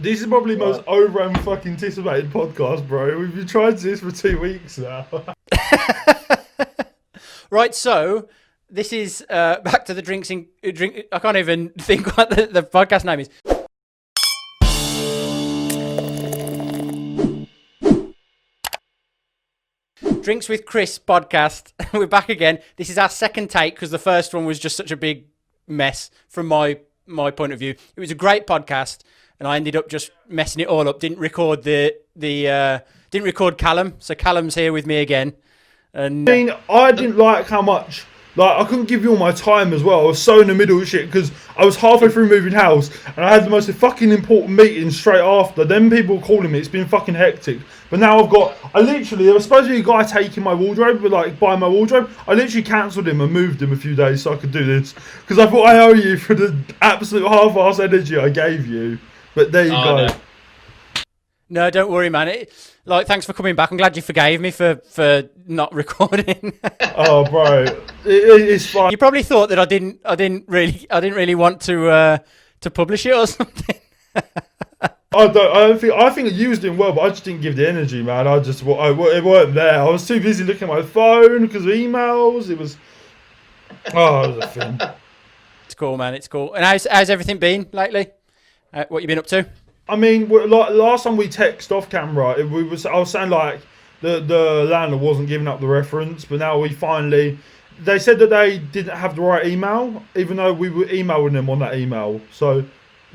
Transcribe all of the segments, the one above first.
This is probably the most over and fucking anticipated podcast, bro. We've been trying to do this for 2 weeks now. Right, so this is back to the drink. I can't even think what the podcast name is. Drinks with Chris podcast. We're back again. This is our second take because the first one was just such a big mess from my point of view. It was a great podcast, and I ended up just messing it all up. Didn't record didn't record Callum, so Callum's here with me again. And I mean, I didn't like how much. Like, I couldn't give you all my time as well. I was so in the middle of shit because I was halfway through moving house and I had the most fucking important meeting straight after. Then people were calling me. It's been fucking hectic. But now there was supposed to be a guy taking my wardrobe, but like buying my wardrobe. I literally cancelled him and moved him a few days so I could do this because I thought I owe you for the absolute half-ass energy I gave you. But there you go. No, don't worry, man. Thanks for coming back. I'm glad you forgave me for not recording. Oh, bro, it's fine. You probably thought that I didn't really want to publish it or something. I think you was doing well, but I just didn't give the energy, man. It weren't there. I was too busy looking at my phone because of emails. It was a thing. It's cool, man. It's cool. And how's everything been lately? What you been up to? I mean, like last time we texted off camera, I was saying like the landlord wasn't giving up the reference, but now they said that they didn't have the right email, even though we were emailing them on that email. So, do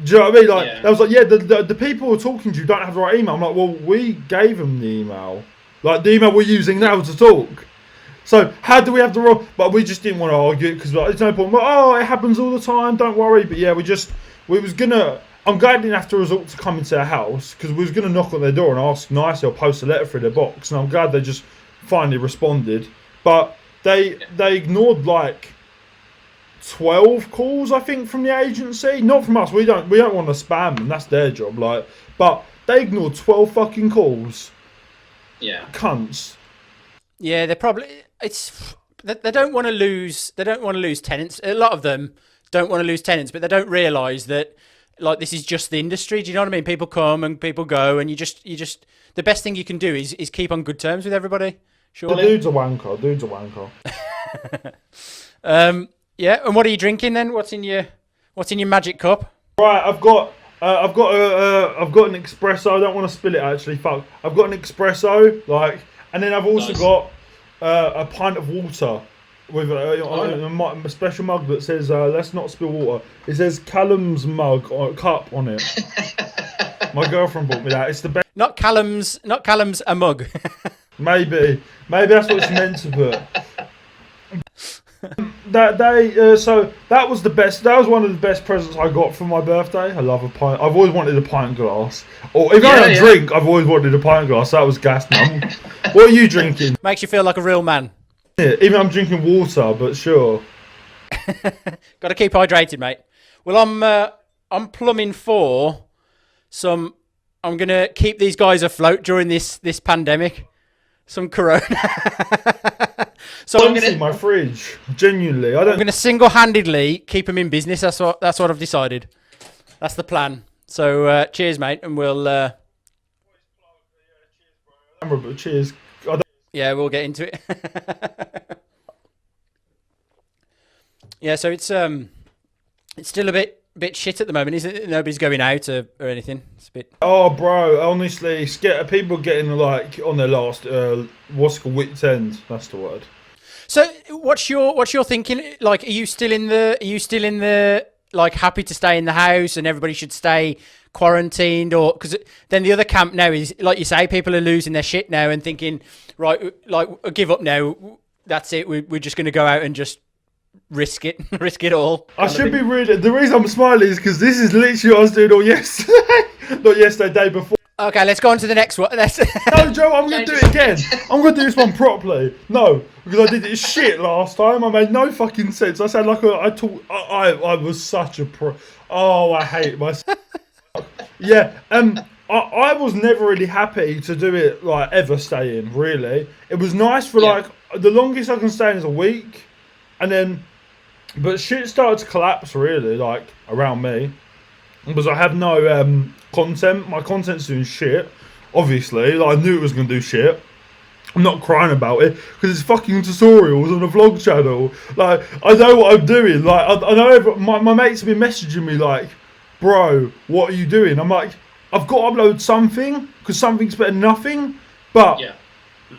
you know what I mean? Like, I was like, the people who are talking to you don't have the right email. I'm like, well, we gave them the email, like the email we're using now to talk. So how do we have the wrong? But we just didn't want to argue because it's no point. It happens all the time. Don't worry. But yeah, we was gonna. I'm glad I didn't have to resort to coming to their house because we was going to knock on their door and ask nicely or post a letter through their box. And I'm glad they just finally responded. But they ignored like 12 calls, I think, from the agency. Not from us. We don't want to spam them. That's their job. But they ignored 12 fucking calls. Yeah. Cunts. Yeah, they don't want to lose. They don't want to lose tenants. A lot of them don't want to lose tenants, but they don't realise that. Like, this is just the industry. Do you know what I mean? People come and people go, and you just the best thing you can do is keep on good terms with everybody. Surely. The dude's a wanker. Yeah. And what are you drinking then? What's in your magic cup? Right, I've got an espresso. I don't want to spill it actually. Fuck. I've got an espresso, and then I've also got a pint of water. With a special mug that says "Let's not spill water." It says Callum's mug or cup on it. My girlfriend bought me that. It's the best. Not Callum's a mug. Maybe that's what she meant to put. So that was the best. That was one of the best presents I got for my birthday. I love a pint. I've always wanted a pint glass. Or if I don't drink, I've always wanted a pint glass. That was gas, man. What are you drinking? Makes you feel like a real man. Yeah, even I'm drinking water, but sure. Got to keep hydrated, mate. Well, I'm plumbing for some. I'm gonna keep these guys afloat during this pandemic. Some Corona. So I'm gonna my fridge. Genuinely, I'm gonna single-handedly keep them in business. That's what I've decided. That's the plan. So cheers, mate, and we'll. Cheers. Yeah, we'll get into it. Yeah, so it's still a bit shit at the moment, isn't it? Nobody's going out or anything. It's a bit. Oh, bro, honestly, people getting on their last what's called wit's end. That's the word. So, what's your thinking? Like, are you still in the like happy to stay in the house and everybody should stay quarantined, or because then the other camp now is like you say, people are losing their shit now and thinking, right, like give up now. That's it. We're just going to go out and just risk it all. I should be really. The reason I'm smiling is because this is literally what I was doing all yesterday, not yesterday, day before. Okay, let's go on to the next one. No, Joe, I'm going to do it again. I'm going to do this one properly. No, because I did it shit last time. I made no fucking sense. I sound like I was such a pro. Oh, I hate myself. Yeah, I was never really happy to do it, like, ever staying, really. It was nice for, like, the longest I can stay in is a week. And then, but shit started to collapse, really, like, around me. because I have no content. My content's doing shit. Obviously, like I knew it was gonna do shit. I'm not crying about it because it's fucking tutorials on a vlog channel. Like I know what I'm doing. Like I know my mates have been messaging me like, bro, what are you doing? I'm like, I've got to upload something because something's better than nothing. But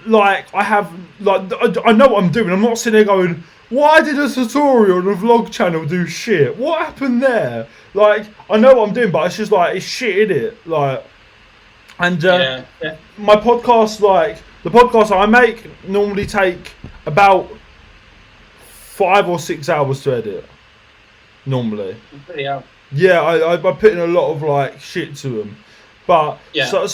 like I have, like I know what I'm doing. I'm not sitting there going, why did a tutorial on a vlog channel do shit? What happened there? Like I know what I'm doing, but it's just like it's shit, innit? Like, and my podcast, like the podcasts I make, normally take about 5 or 6 hours to edit. Normally. Pretty out. Yeah, I put in a lot of like shit to them, but so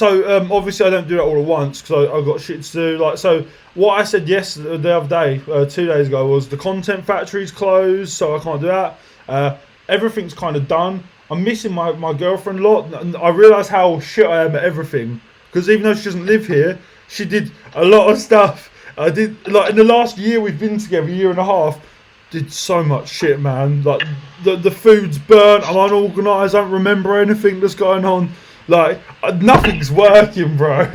obviously I don't do that all at once because I've got shit to do. Like so, what I said the other day, 2 days ago, was the content factory's closed, so I can't do that. Everything's kind of done. I'm missing my girlfriend a lot, and I realise how shit I am at everything because even though she doesn't live here, she did a lot of stuff. I did like in the last year we've been together, year and a half. Did so much shit, man. Like the food's burnt. I'm unorganised. I don't remember anything that's going on. Like nothing's working, bro.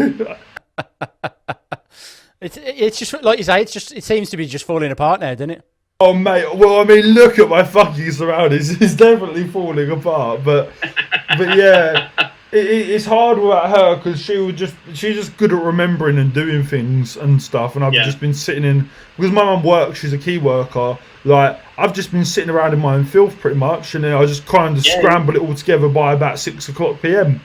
It's just like you say. It seems to be just falling apart now, doesn't it? Oh mate. Well, I mean, look at my fucking surroundings. It's definitely falling apart. But yeah, it's hard without her because she's just good at remembering and doing things and stuff. And I've just been sitting in because my mum works. She's a key worker. Like I've just been sitting around in my own filth pretty much, and then I just kind of scramble it all together by about 6 o'clock PM.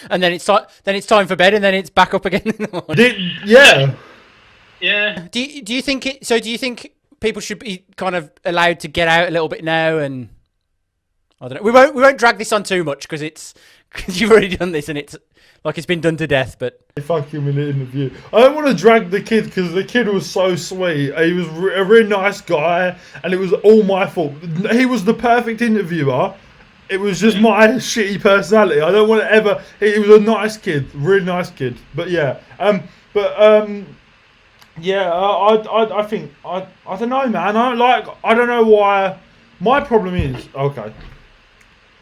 And then it's time for bed, and then it's back up again in the morning. Yeah. Do you think it? So do you think people should be kind of allowed to get out a little bit now? And I don't know. We won't drag this on too much because you've already done this and it's been done to death. But A fucking minute interview. I don't want to drag the kid because the kid was so sweet. He was a really nice guy, and it was all my fault. He was the perfect interviewer. It was just my shitty personality. I don't want to ever. He was a nice kid, really nice kid. But yeah, I think I don't know, man. I don't know why. My problem is okay.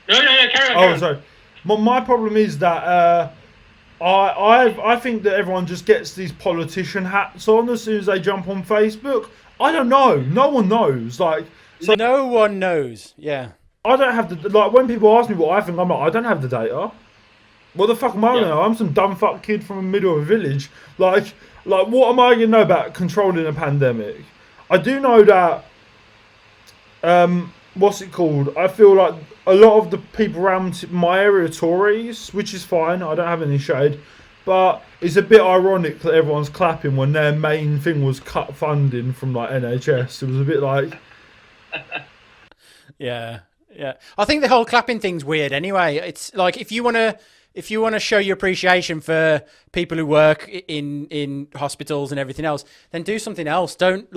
No, carry on. Oh, sorry. My problem is that I think that everyone just gets these politician hats on as soon as they jump on Facebook. I don't know. No one knows. So no one knows. Yeah. I don't have the when people ask me what I think, I'm like, I don't have the data. What the fuck am I gonna know? I'm some dumb fuck kid from the middle of a village. Like what am I gonna know about controlling a pandemic? I do know that. What's it called? I feel like a lot of the people around my area are Tories, which is fine. I don't have any shade. But it's a bit ironic that everyone's clapping when their main thing was cut funding from NHS. It was a bit like... Yeah. I think the whole clapping thing's weird anyway. It's like if you want to show your appreciation for people who work in hospitals and everything else, then do something else. Don't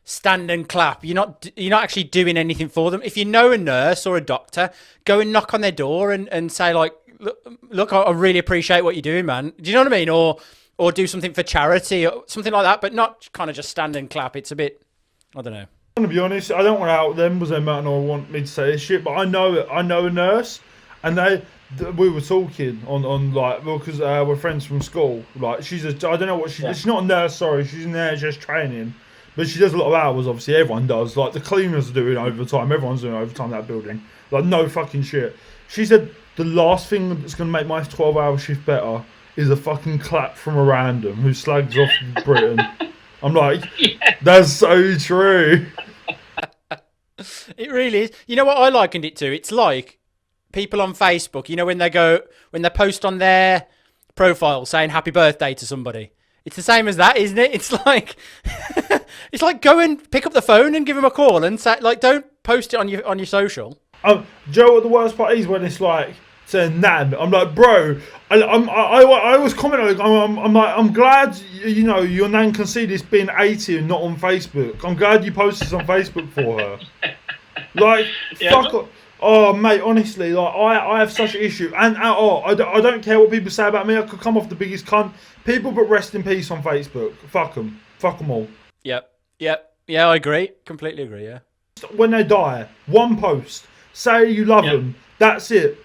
stand and clap. You're not actually doing anything for them. If you know a nurse or a doctor, go and knock on their door and say look, I really appreciate what you're doing, man. Do you know what I mean? Or do something for charity or something like that, but not kind of just stand and clap. It's a bit, I don't know. I'm gonna be honest, I don't want to out them because they might not want me to say this shit, but I know a nurse, and we were talking on because we're friends from school. She's I don't know what she's not a nurse, sorry, she's in there just training. But she does a lot of hours, obviously. Everyone does. The cleaners are doing overtime. Everyone's doing overtime in that building. No fucking shit. She said the last thing that's going to make my 12-hour shift better is a fucking clap from a random who slags off Britain. I'm like, that's so true. It really is. You know what I likened it to? It's like people on Facebook, when they post on their profile saying happy birthday to somebody. It's the same as that, isn't it? It's like it's like go and pick up the phone and give him a call and say don't post it on your social. Joe, what the worst part is when it's to Nan. I'm like, bro, I was commenting. I'm glad your Nan can see this being 80 and not on Facebook. I'm glad you posted this on Facebook for her. Fuck off. Oh mate, honestly, I have such an issue, and I don't care what people say about me. I could come off the biggest cunt. People put rest in peace on Facebook. Fuck them all. Yep. Yeah, I agree. Completely agree. Yeah. When they die, one post. Say you love Yeah. them. That's it.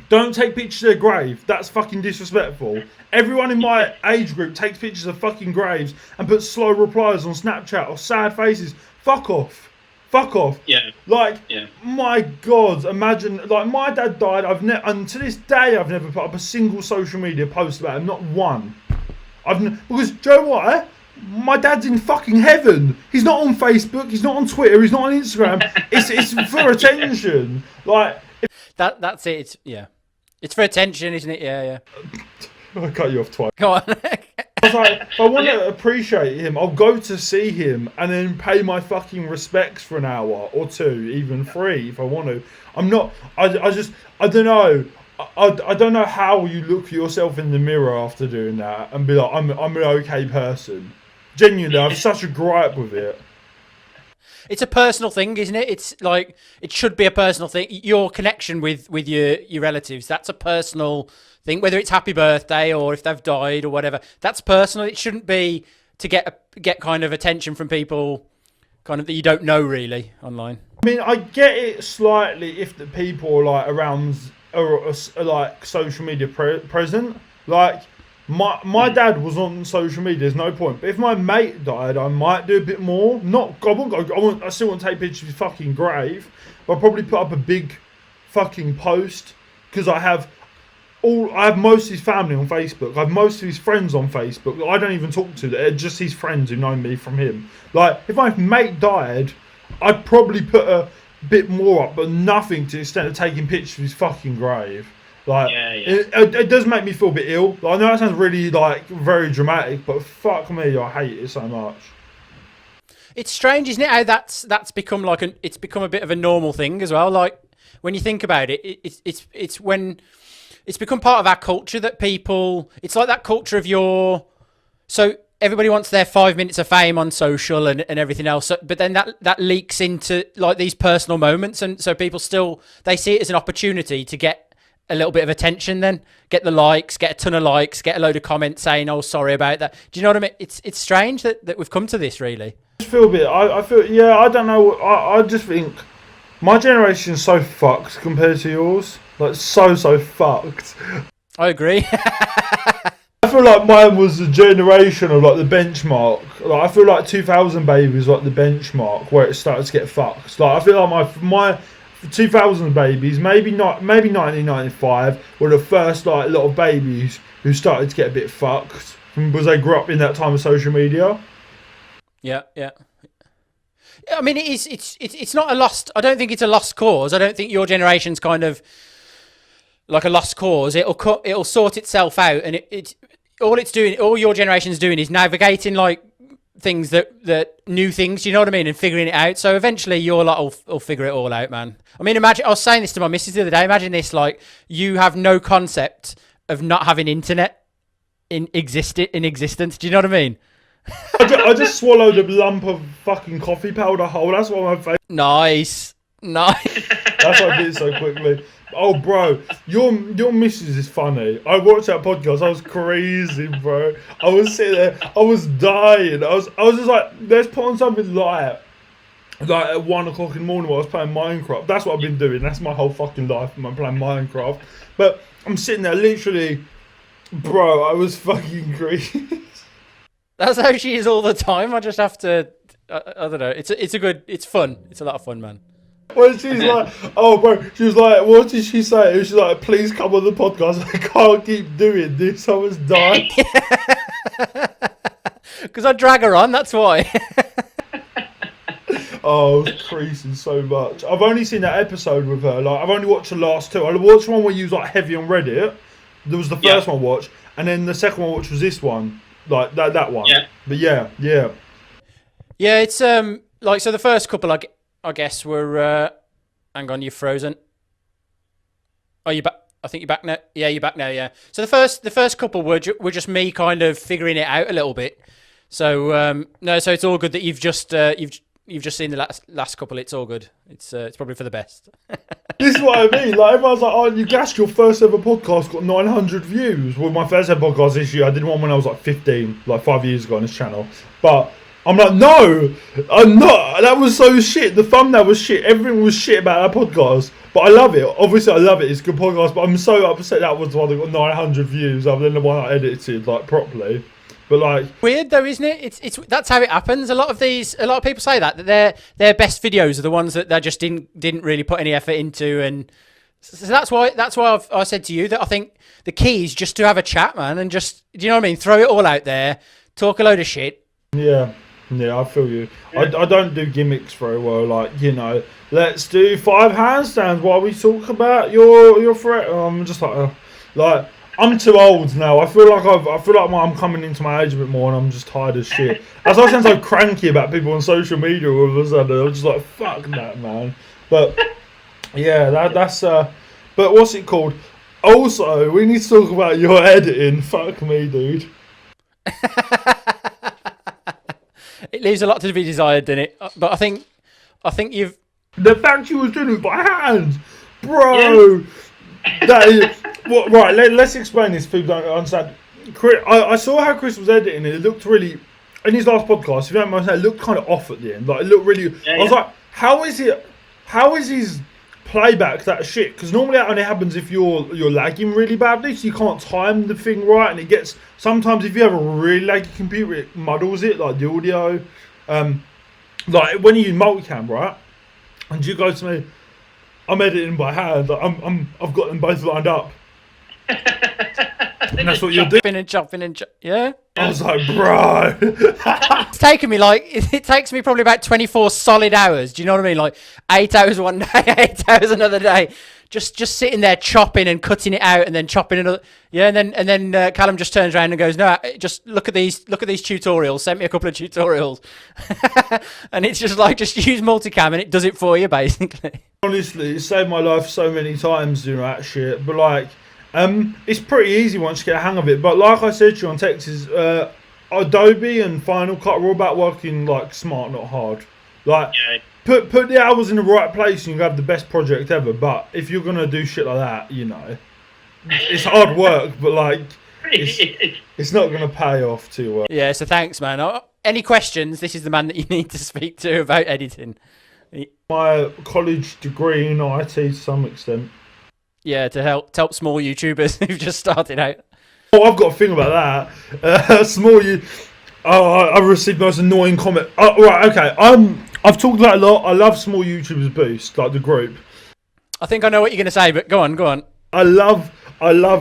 Don't take pictures of their grave. That's fucking disrespectful. Everyone in my age group takes pictures of fucking graves and puts slow replies on Snapchat or sad faces. Fuck off. Fuck off. Yeah. Like, Yeah. my God, imagine, like, my dad died. And to this day, I've never put up a single social media post about him. Not one. Because, do you know what? My dad's in fucking heaven. He's not on Facebook. He's not on Twitter. He's not on Instagram. It's for attention. Like, That's it. It's for attention, isn't it? Yeah. I cut you off twice. Go on. I was like, if I want to appreciate him, I'll go to see him and then pay my fucking respects for an hour or two, even 3 if I want to. I'm not. I don't know. I don't know how you look at yourself in the mirror after doing that and be like, I'm an okay person. Genuinely, I have such a gripe with it. It's a personal thing, isn't it? It's like, it should be a personal thing. Your connection with your relatives, that's a personal thing. Whether it's happy birthday or if they've died or whatever, that's personal. It shouldn't be to get kind of attention from people kind of that you don't know really online. I mean, I get it slightly if the people are like around are like social media present. Like, my dad was on social media, there's no point. But if my mate died, I might do a bit more. I still want to take pictures of his fucking grave. But I'll probably put up a big fucking post. Because I have most of his family on Facebook. I have most of his friends on Facebook that I don't even talk to. They're just his friends who know me from him. Like, if my mate died, I'd probably put a bit more up. But nothing to the extent of taking pictures of his fucking grave. Like, it does make me feel a bit ill. Like, I know that sounds really, like, very dramatic, but fuck me, I hate it so much. It's strange, isn't it? How that's become it's become a bit of a normal thing as well. Like, when you think about it, it's when it's become part of our culture that people. It's like that culture of so everybody wants their 5 minutes of fame on social and everything else. But then that leaks into like these personal moments, and so people they see it as an opportunity to get a little bit of attention, then get the likes, get a ton of likes, get a load of comments saying, "Oh, sorry about that." Do you know what I mean? It's strange that we've come to this, really. I feel a bit. I feel. Yeah, I don't know. I just think my generation's so fucked compared to yours. Like, so fucked. I agree. I feel like mine was the generation of like the benchmark. Like, I feel like 2000 baby was like the benchmark where it started to get fucked. Like, I feel like my 2000 babies, maybe 1995 were the first like lot of babies who started to get a bit fucked because they grew up in that time of social media. Yeah. I mean, it's not a lost. I don't think it's a lost cause. I don't think your generation's kind of like a lost cause. It'll sort itself out, and all your generation's doing is navigating like things that new things, you know what I mean, and figuring it out. So eventually your lot will figure it all out, man. I mean, imagine, I was saying this to my missus the other day, imagine this, like, you have no concept of not having internet in existence. Do you know what I mean? I just swallowed a lump of fucking coffee powder whole. That's why my face. Nice. That's why I did it so quickly. Oh, bro, your missus is funny. I watched that podcast. I was crazy, bro. I was sitting there. I was dying. I was just like, let's put on something light. Like at 1 o'clock in the morning while I was playing Minecraft. That's what I've been doing. That's my whole fucking life. I'm playing Minecraft. But I'm sitting there literally, bro, I was fucking crazy. That's how she is all the time. I just have to, I don't know. It's fun. It's a lot of fun, man. When she's like, oh, bro, she was like, what did she say? She's like, please come on the podcast. I can't keep doing this. I was dying. Because I drag her on, that's why. Oh, I was creasing so much. I've only seen that episode with her. Like, I've only watched the last 2. I watched one where you was like heavy on Reddit. There was the first one I watched, and then the second one I watched was this one. Like that one. Yeah. But yeah. Yeah, it's like, so the first couple I guess were hang on, you've frozen. Oh, you back? I think you're back now. Yeah, you're back now. Yeah. So the first couple were just me kind of figuring it out a little bit. So no, so it's all good that you've just seen the last couple. It's all good. It's probably for the best. This is what I mean. Like, everyone's like, oh, you gassed your first ever podcast got 900 views. Well, my first ever podcast this year, I did one when I was like 15, like 5 years ago on this channel. But I'm like, no, I'm not. That was so shit. The thumbnail was shit. Everything was shit about that podcast. But I love it. Obviously, I love it. It's a good podcast. But I'm so upset that was the one that got 900 views other than the one I edited like properly. But like, weird though, isn't it? It's that's how it happens. A lot of people say that their best videos are the ones that they just didn't really put any effort into, and so that's why I said to you that I think the key is just to have a chat, man, and just, do you know what I mean? Throw it all out there, talk a load of shit. Yeah, I feel you. I don't do gimmicks very well. Like, let's do 5 handstands while we talk about your threat. I'm just like I'm too old now. I feel like I'm coming into my age a bit more, and I'm just tired as shit. As I sound so cranky about people on social media all of a sudden, I'm just like, fuck that, man. But yeah, that's But what's it called? Also, we need to talk about your editing. Fuck me, dude. It leaves a lot to be desired, doesn't it? But I think you've... The fact you was doing it by hand, bro. Yeah. That is... Well, right, let's explain this. People don't understand. I saw how Chris was editing it. It looked really... In his last podcast, if you don't mind saying, it looked kind of off at the end. Like, it looked really... I was like, how is his playback that shit? Because normally that only happens if you're lagging really badly, so you can't time the thing right, and it gets... Sometimes if you have a really laggy computer, it muddles it, like the audio. Like when you use multicam, right? And you go to me, I'm editing by hand. Like I've got them both lined up. And that's what you're doing. Chopping and yeah. I was like, bro. It's taken me it takes me probably about 24 solid hours. Do you know what I mean? Like 8 hours one day, 8 hours another day. Just sitting there chopping and cutting it out, and then chopping another. Yeah, and then Callum just turns around and goes, "No, just look at these tutorials. Send me a couple of tutorials." And it's just use multicam, and it does it for you basically. Honestly, it saved my life so many times doing that shit. But like, it's pretty easy once you get a hang of it. But like I said to you on text, Adobe and Final Cut are all about working like smart, not hard. Like. Yeah. Put the hours in the right place and you have the best project ever. But if you're gonna do shit like that, it's hard work. But like, it's not gonna pay off too well. Yeah. So thanks, man. Any questions? This is the man that you need to speak to about editing. My college degree in IT to some extent. Yeah, to help small YouTubers who've just started out. Oh, I've got a thing about that. I've received the most annoying comment. Oh, right, okay. I've talked about it a lot. I love small YouTubers boost, like the group. I think I know what you're going to say, but go on. I love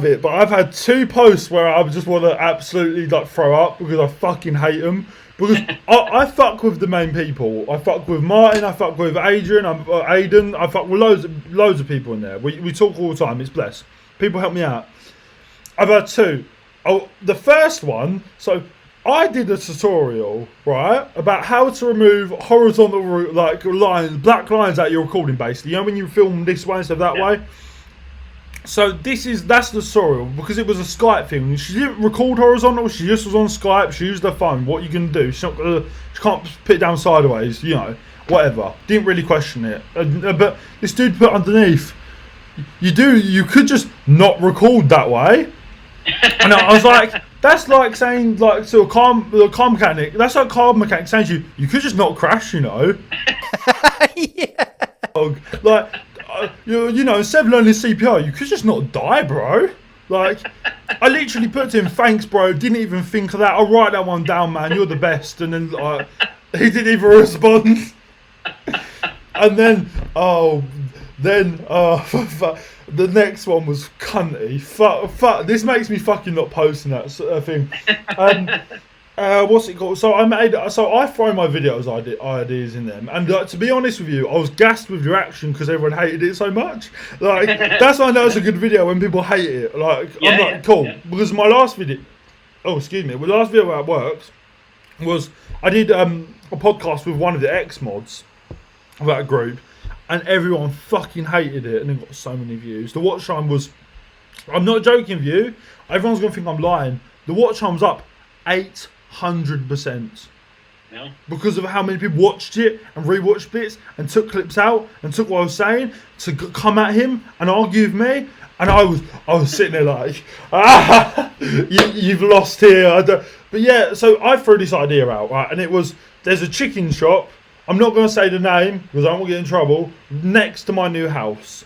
it, but I've had 2 posts where I just want to absolutely like throw up because I fucking hate them. Because I fuck with the main people. I fuck with Martin. I fuck with Adrian. Aiden. I fuck with loads of people in there. We talk all the time. It's blessed. People help me out. I've had 2. Oh, the first one. So. I did a tutorial, right, about how to remove horizontal lines, black lines out of your recording, basically. When you film this way instead of that way. So that's the tutorial, because it was a Skype thing. She didn't record horizontal. She just was on Skype. She used her phone. What are you gonna do? She can't put it down sideways. Whatever. Didn't really question it. But this dude put underneath. You could just not record that way. And I was like. That's like saying, like, to a car mechanic. That's like a car mechanic saying to you could just not crash, Yeah. Like, instead of learning CPR, you could just not die, bro. Like, I literally put to him, thanks, bro. Didn't even think of that. I'll write that one down, man. You're the best. And then he didn't even respond. And then, the next one was cunty. Fuck. This makes me fucking not posting that thing. What's it called? So I throw my videos ideas in them, and to be honest with you, I was gassed with your action because everyone hated it so much. Like that's why I know it's a good video when people hate it. Like I'm like cool because my last video. Oh, excuse me. The last video that works was I did a podcast with one of the X mods of that group. And everyone fucking hated it, and it got so many views. The watch time was, I'm not joking with you, everyone's going to think I'm lying. The watch time was up 800%. No. because of how many people watched it and rewatched bits and took clips out and took what I was saying to come at him and argue with me. And I was sitting there like, you've lost here. But yeah, so I threw this idea out, right? And it was, there's a chicken shop. I'm not going to say the name because I don't want to get in trouble. Next to my new house.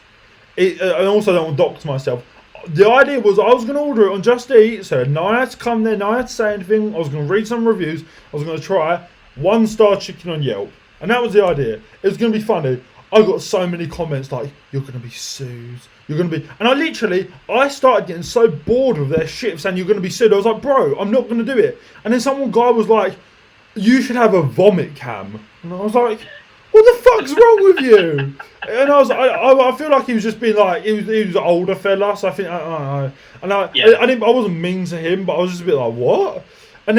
And also I don't want to dox myself. The idea was I was going to order it on Just Eat, so no one had to come there, no one had to say anything. I was going to read some reviews. I was going to try 1-star chicken on Yelp. And that was the idea. It was going to be funny. I got so many comments like, you're going to be sued. You're going to be... And I started getting so bored of their shit saying you're going to be sued. I was like, bro, I'm not going to do it. And then some guy was like, you should have a vomit cam. And I was like... What the fuck's wrong with you? And I feel like he was just being like, he was an older fella, so I think, I don't know. And I wasn't mean to him, but I was just a bit like, what? And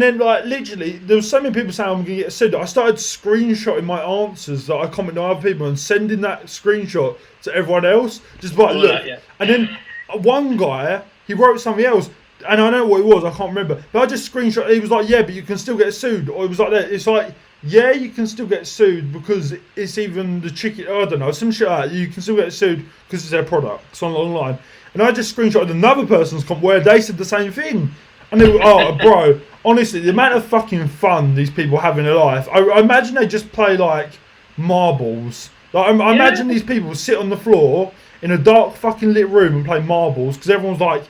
then like, literally, there was so many people saying I'm going to get sued. I started screenshotting my answers that I commented on other people and sending that screenshot to everyone else. Just like, look. And then one guy, he wrote something else. And I know what it was, I can't remember. But I just screenshot, he was like, yeah, but you can still get sued. Or it was like that. It's like, yeah, you can still get sued because it's even the chicken, I don't know, some shit like that. You can still get sued because it's their product. It's online. And I just screenshotted another person's comment where they said the same thing. And they were, oh, bro, honestly, the amount of fucking fun these people have in their life. I imagine they just play like marbles. Like, I imagine these people sit on the floor in a dark fucking lit room and play marbles because everyone's like,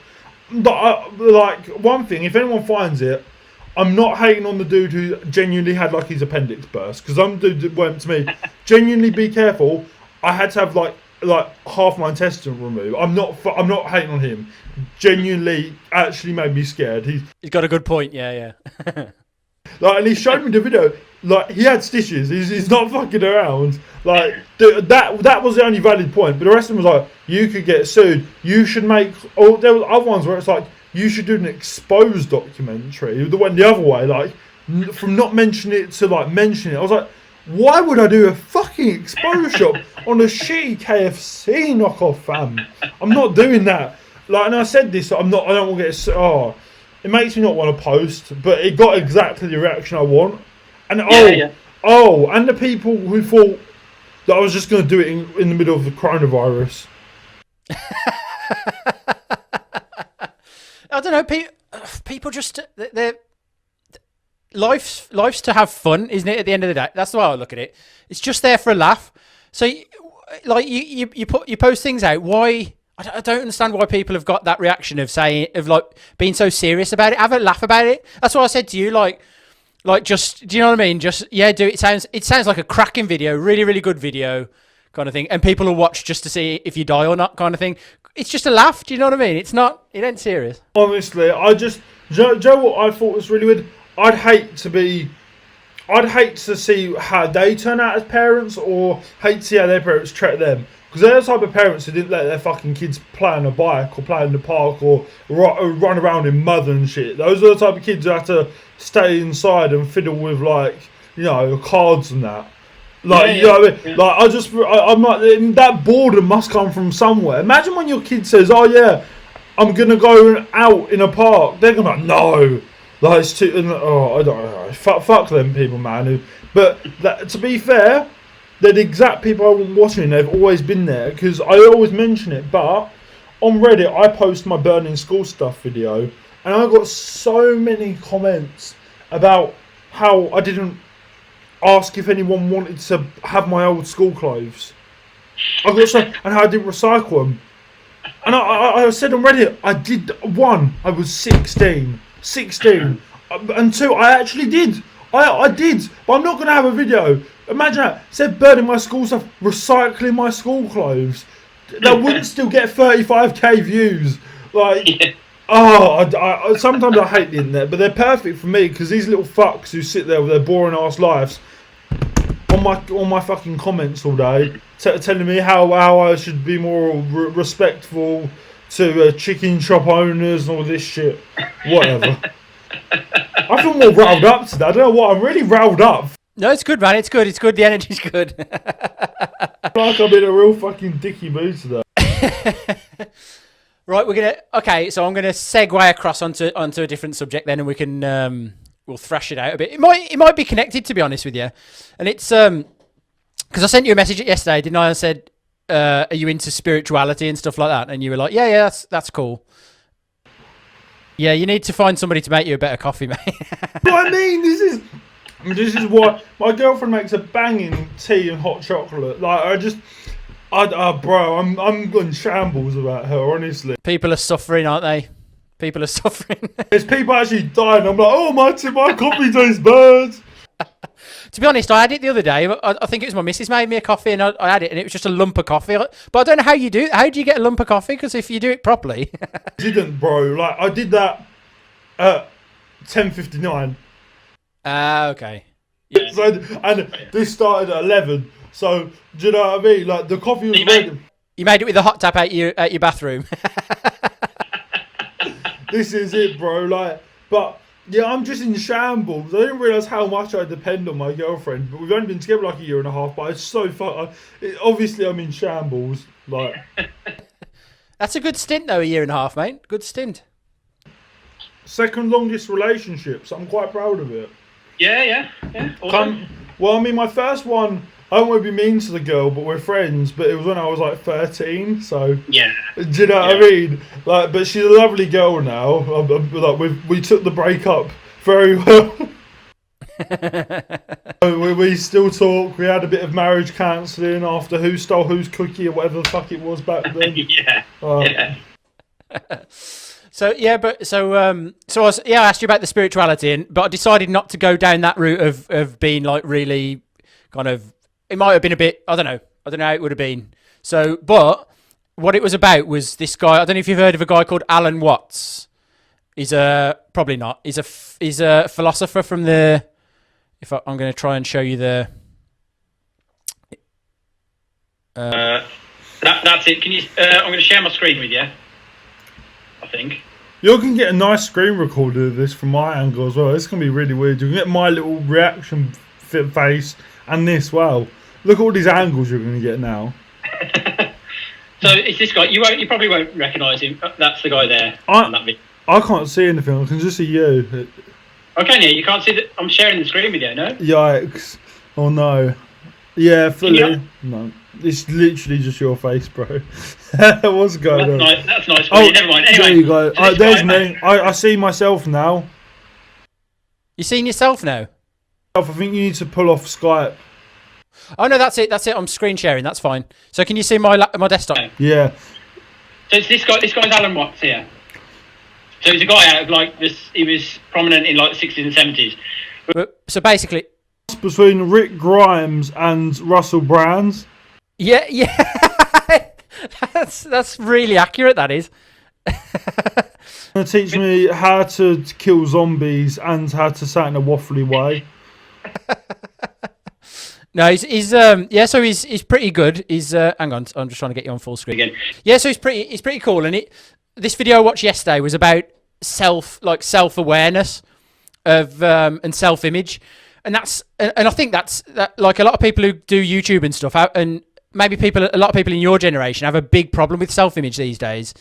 one thing, if anyone finds it, I'm not hating on the dude who genuinely had like his appendix burst, because some dude went to me, genuinely be careful. I had to have like half my intestine removed. I'm not hating on him. Genuinely, actually made me scared. He's got a good point. Yeah. and he showed me the video. Like, he had stitches. He's not fucking around. Like, that was the only valid point. But the rest of them was like, you could get sued. You should make. Oh, there were other ones where it's like, you should do an exposed documentary. It went the other way, like, from not mentioning it to like mentioning it. I was like, why would I do a fucking expose shop on a shitty KFC knockoff, fam? I'm not doing that. Like, and I said this, I don't want to get. It makes me not want to post, but it got exactly the reaction I want. And and the people who thought that I was just going to do it in the middle of the coronavirus. I don't know. People just they're life's to have fun, isn't it? At the end of the day, that's the way I look at it. It's just there for a laugh. So, like you post things out. Why? I don't understand why people have got that reaction of like being so serious about it. Have a laugh about it. That's what I said to you. Like just, do you know what I mean? Just, yeah, do it. It sounds like a cracking video, really, really good video kind of thing. And people will watch just to see if you die or not kind of thing. It's just a laugh. Do you know what I mean? It ain't serious. Honestly, Joe, what I thought was really weird. I'd hate to see how they turn out as parents, or hate to see how their parents treat them. Because they're the type of parents who didn't let their fucking kids play on a bike or play in the park or run around in mud and shit. Those are the type of kids who have to stay inside and fiddle with, like, you know, cards and that. Like, you know what I mean? Like, I'm like, that boredom must come from somewhere. Imagine when your kid says, oh yeah, I'm going to go out in a park. They're going to be like, no. Like, it's too, I don't know. Fuck them people, man. But to be fair, they're the exact people I was watching. They've always been there, because I always mention it. But on Reddit, I post my burning school stuff video, and I got so many comments about how I didn't ask if anyone wanted to have my old school clothes. And how I didn't recycle them. And I said on Reddit, I did. One, I was 16. And two, I actually did. I did. But I'm not going to have a video. Imagine that. It said burning my school stuff, recycling my school clothes. That wouldn't still get 35k views. Like, sometimes I hate the internet, but they're perfect for me, because these little fucks who sit there with their boring ass lives on my fucking comments all day, telling me how I should be more respectful to chicken shop owners and all this shit. Whatever. I feel more riled up today. I don't know what. I'm really riled up. No, it's good, man. It's good. The energy's good. Like I'm in a real fucking dicky mood today. Right, so I'm gonna segue across onto a different subject then, and we can we'll thrash it out a bit. It might be connected, to be honest with you. And it's because I sent you a message yesterday, didn't I? I said, "Are you into spirituality and stuff like that?" And you were like, "Yeah, that's cool." Yeah, you need to find somebody to make you a better coffee, mate. But I mean, this is what my girlfriend makes a banging tea and hot chocolate. Like bro, I'm in shambles about her, honestly. People are suffering, aren't they? People are suffering. There's people actually dying. I'm like, oh, my coffee tastes bad. To be honest, I had it the other day. I think it was my missus made me a coffee, and I had it, and it was just a lump of coffee. But I don't know how you do it. How do you get a lump of coffee? Because if you do it properly... Didn't, bro. Like, I did that at 10:59. Okay. Yeah. So, and this started at 11. So, do you know what I mean? Like, the coffee was ready. You made it with the hot tap out your bathroom. This is it, bro. Like, but yeah, I'm just in shambles. I didn't realise how much I depend on my girlfriend. But we've only been together like a year and a half. But it's so fun. Obviously, I'm in shambles. Like, that's a good stint, though. A year and a half, mate. Good stint. Second longest relationship. So I'm quite proud of it. Yeah. Awesome. Well, I mean, my first one. I don't want to be mean to the girl, but we're friends. But it was when I was like 13, so Yeah. Do you know what I mean? Like, but she's a lovely girl now. Like, we took the breakup very well. we still talk. We had a bit of marriage counselling after who stole whose cookie or whatever the fuck it was back then. Yeah. So I asked you about the spirituality, but I decided not to go down that route of being like really kind of. It might have been a bit. I don't know how it would have been. So, but what it was about was this guy. I don't know if you've heard of a guy called Alan Watts. He's probably not. He's a philosopher from the. I'm going to try and show you the. That's it. Can you? I'm going to share my screen with you. I think. You can get a nice screen recorder of this from my angle as well. It's going to be really weird. You can get my little reaction face and this. Wow. Look at all these angles you're going to get now. So it's this guy. You probably won't recognise him. That's the guy there. On that video. I can't see anything. I can just see you. Oh, can you? You can't see that. I'm sharing the screen with you, no? Yikes. Oh, no. Yeah, fully. No. It's literally just your face, bro. What's going on? That's nice. Oh, never mind. Anyway, there you go. There's me. I see myself now. You seen yourself now? I think you need to pull off Skype. Oh no, that's it. I'm screen sharing. That's fine. So can you see my desktop? Yeah. So it's this guy. This guy's Alan Watts here. So he's a guy out of like this. He was prominent in like the 60s and 70s. So basically, between Rick Grimes and Russell Brand. Yeah. that's really accurate. That is. Gonna teach me how to kill zombies and how to say it in a waffly way. No, so he's pretty good. He's hang on, I'm just trying to get you on full screen again. Yeah, so he's pretty cool, and this video I watched yesterday was about self-awareness of and self-image, and I think that like a lot of people who do YouTube and stuff, and maybe a lot of people in your generation have a big problem with self-image these days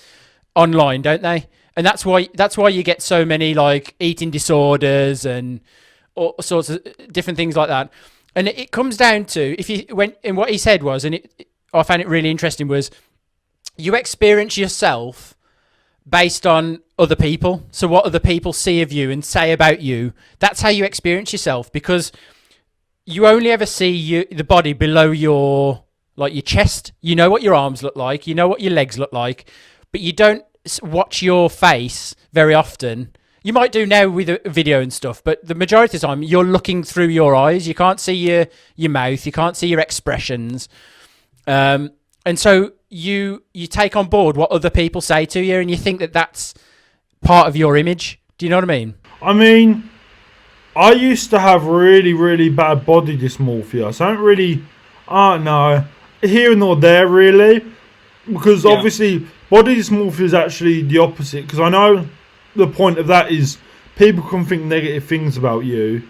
online, don't they? And that's why you get so many like eating disorders and all sorts of different things like that. And it comes down to and what he said was, and I found it really interesting, was you experience yourself based on other people. So what other people see of you and say about you, that's how you experience yourself, because you only ever see the body below your chest. You know what your arms look like, you know what your legs look like, but you don't watch your face very often. You might do now with a video and stuff, but the majority of the time you're looking through your eyes. You can't see your mouth. You can't see your expressions. And so you take on board what other people say to you, and you think that that's part of your image. Do you know what I mean? I mean, I used to have really, really bad body dysmorphia. So I don't really, no, here nor there really. Because obviously body dysmorphia is actually the opposite. Because I know the point of that is people can think negative things about you,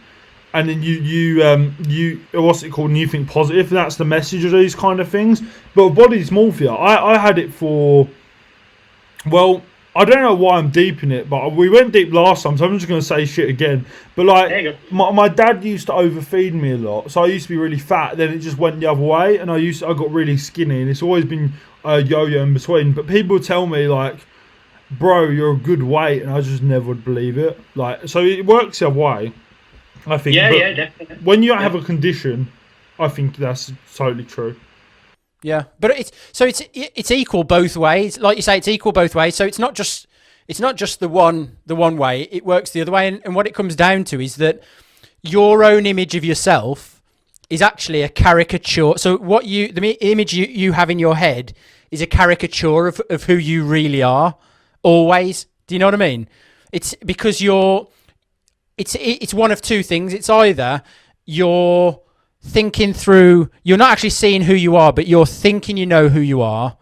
and then you what's it called, and you think positive. That's the message of these kind of things. But body dysmorphia, I had it for, well, I don't know why I'm deep in it, but we went deep last time, so I'm just going to say shit again. But There you like, my dad used to overfeed me a lot, so I used to be really fat. Then it just went the other way, and I got really skinny, and it's always been a yo-yo in between. But people tell me like, bro, you're a good weight, and I just never would believe it. Like, so it works the other way, I think. Yeah, but yeah, definitely. when you have a condition, I think that's totally true. Yeah, but it's equal both ways. Like you say, it's equal both ways. So it's not just the one way. It works the other way. And what it comes down to is that your own image of yourself is actually a caricature. So the image you have in your head is a caricature of who you really are. Always. Do you know what I mean? It's because it's one of two things. It's either you're thinking through, you're not actually seeing who you are, but you're thinking you know who you are,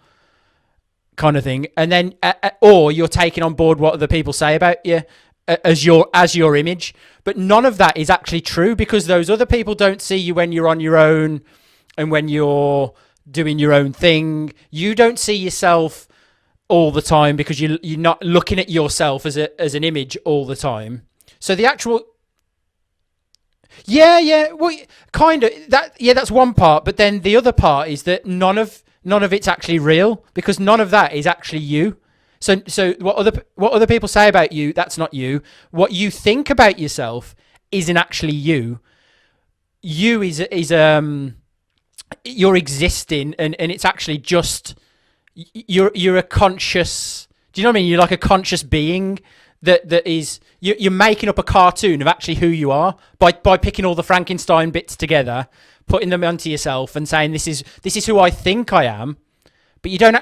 kind of thing, and then or you're taking on board what other people say about you as your image. But none of that is actually true, because those other people don't see you when you're on your own and when you're doing your own thing. You don't see yourself all the time because you're not looking at yourself as an image all the time. So the actual well, kind of that. Yeah, that's one part. But then the other part is that none of it's actually real, because none of that is actually you. So what other people say about you, that's not you. What you think about yourself isn't actually you. You is you're existing, and it's actually just you're a conscious. Do you know what I mean? You're like a conscious being that is you're making up a cartoon of actually who you are by picking all the Frankenstein bits together, putting them onto yourself, and saying this is who I think I am. But you don't.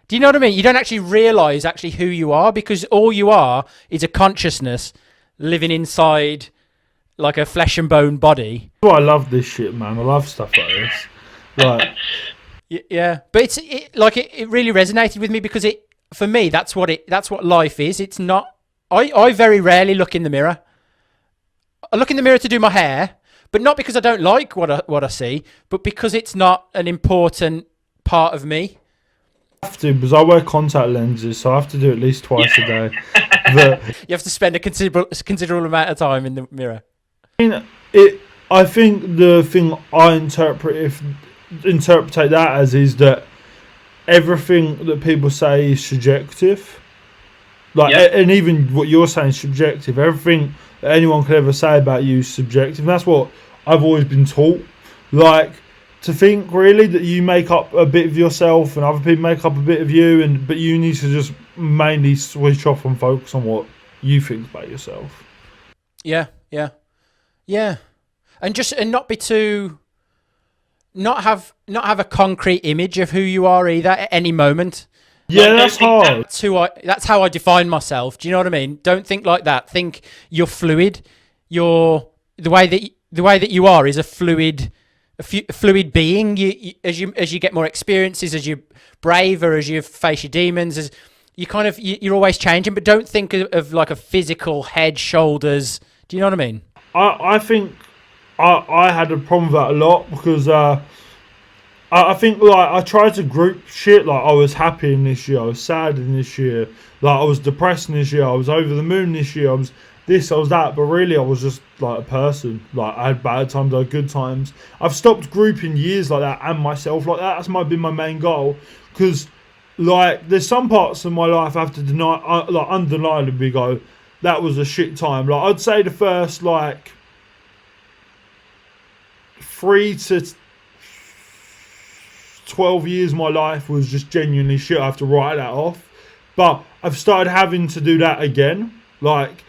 Do you know what I mean? You don't actually realise actually who you are, because all you are is a consciousness living inside like a flesh and bone body. Oh, I love this shit, man. I love stuff like this. Like, yeah, but it really resonated with me, because for me that's what life is. It's not. I very rarely look in the mirror. I look in the mirror to do my hair, but not because I don't like what I see, but because it's not an important part of me. I have to, because I wear contact lenses, so I have to do it at least twice a day. But You have to spend a considerable amount of time in the mirror. I think the thing I interpret that as is that everything that people say is subjective. Like, and even what you're saying is subjective. Everything that anyone could ever say about you is subjective. And that's what I've always been taught. Like, to think really that you make up a bit of yourself and other people make up a bit of you, but you need to just mainly switch off and focus on what you think about yourself. Yeah, and not be too. Not have a concrete image of who you are either at any moment. Yeah, that's hard. That's how I define myself. Do you know what I mean? Don't think like that. Think you're fluid. The way that you are is a fluid being. As you get more experiences, as you're braver, as you face your demons, as you're always changing. But don't think of like a physical head, shoulders. Do you know what I mean? I think I had a problem with that a lot, because I think like I tried to group shit. Like, I was happy in this year, I was sad in this year, like I was depressed in this year, I was over the moon this year, I was this, I was that. But really I was just like a person. Like, I had bad times, I had good times. I've stopped grouping years like that and myself like that. That's been my main goal, because like there's some parts of my life I have to deny, like undeniably go, that was a shit time. Like, I'd say the first like 3 to 12 years of my life was just genuinely shit. I have to write that off. But I've started having to do that again. Like,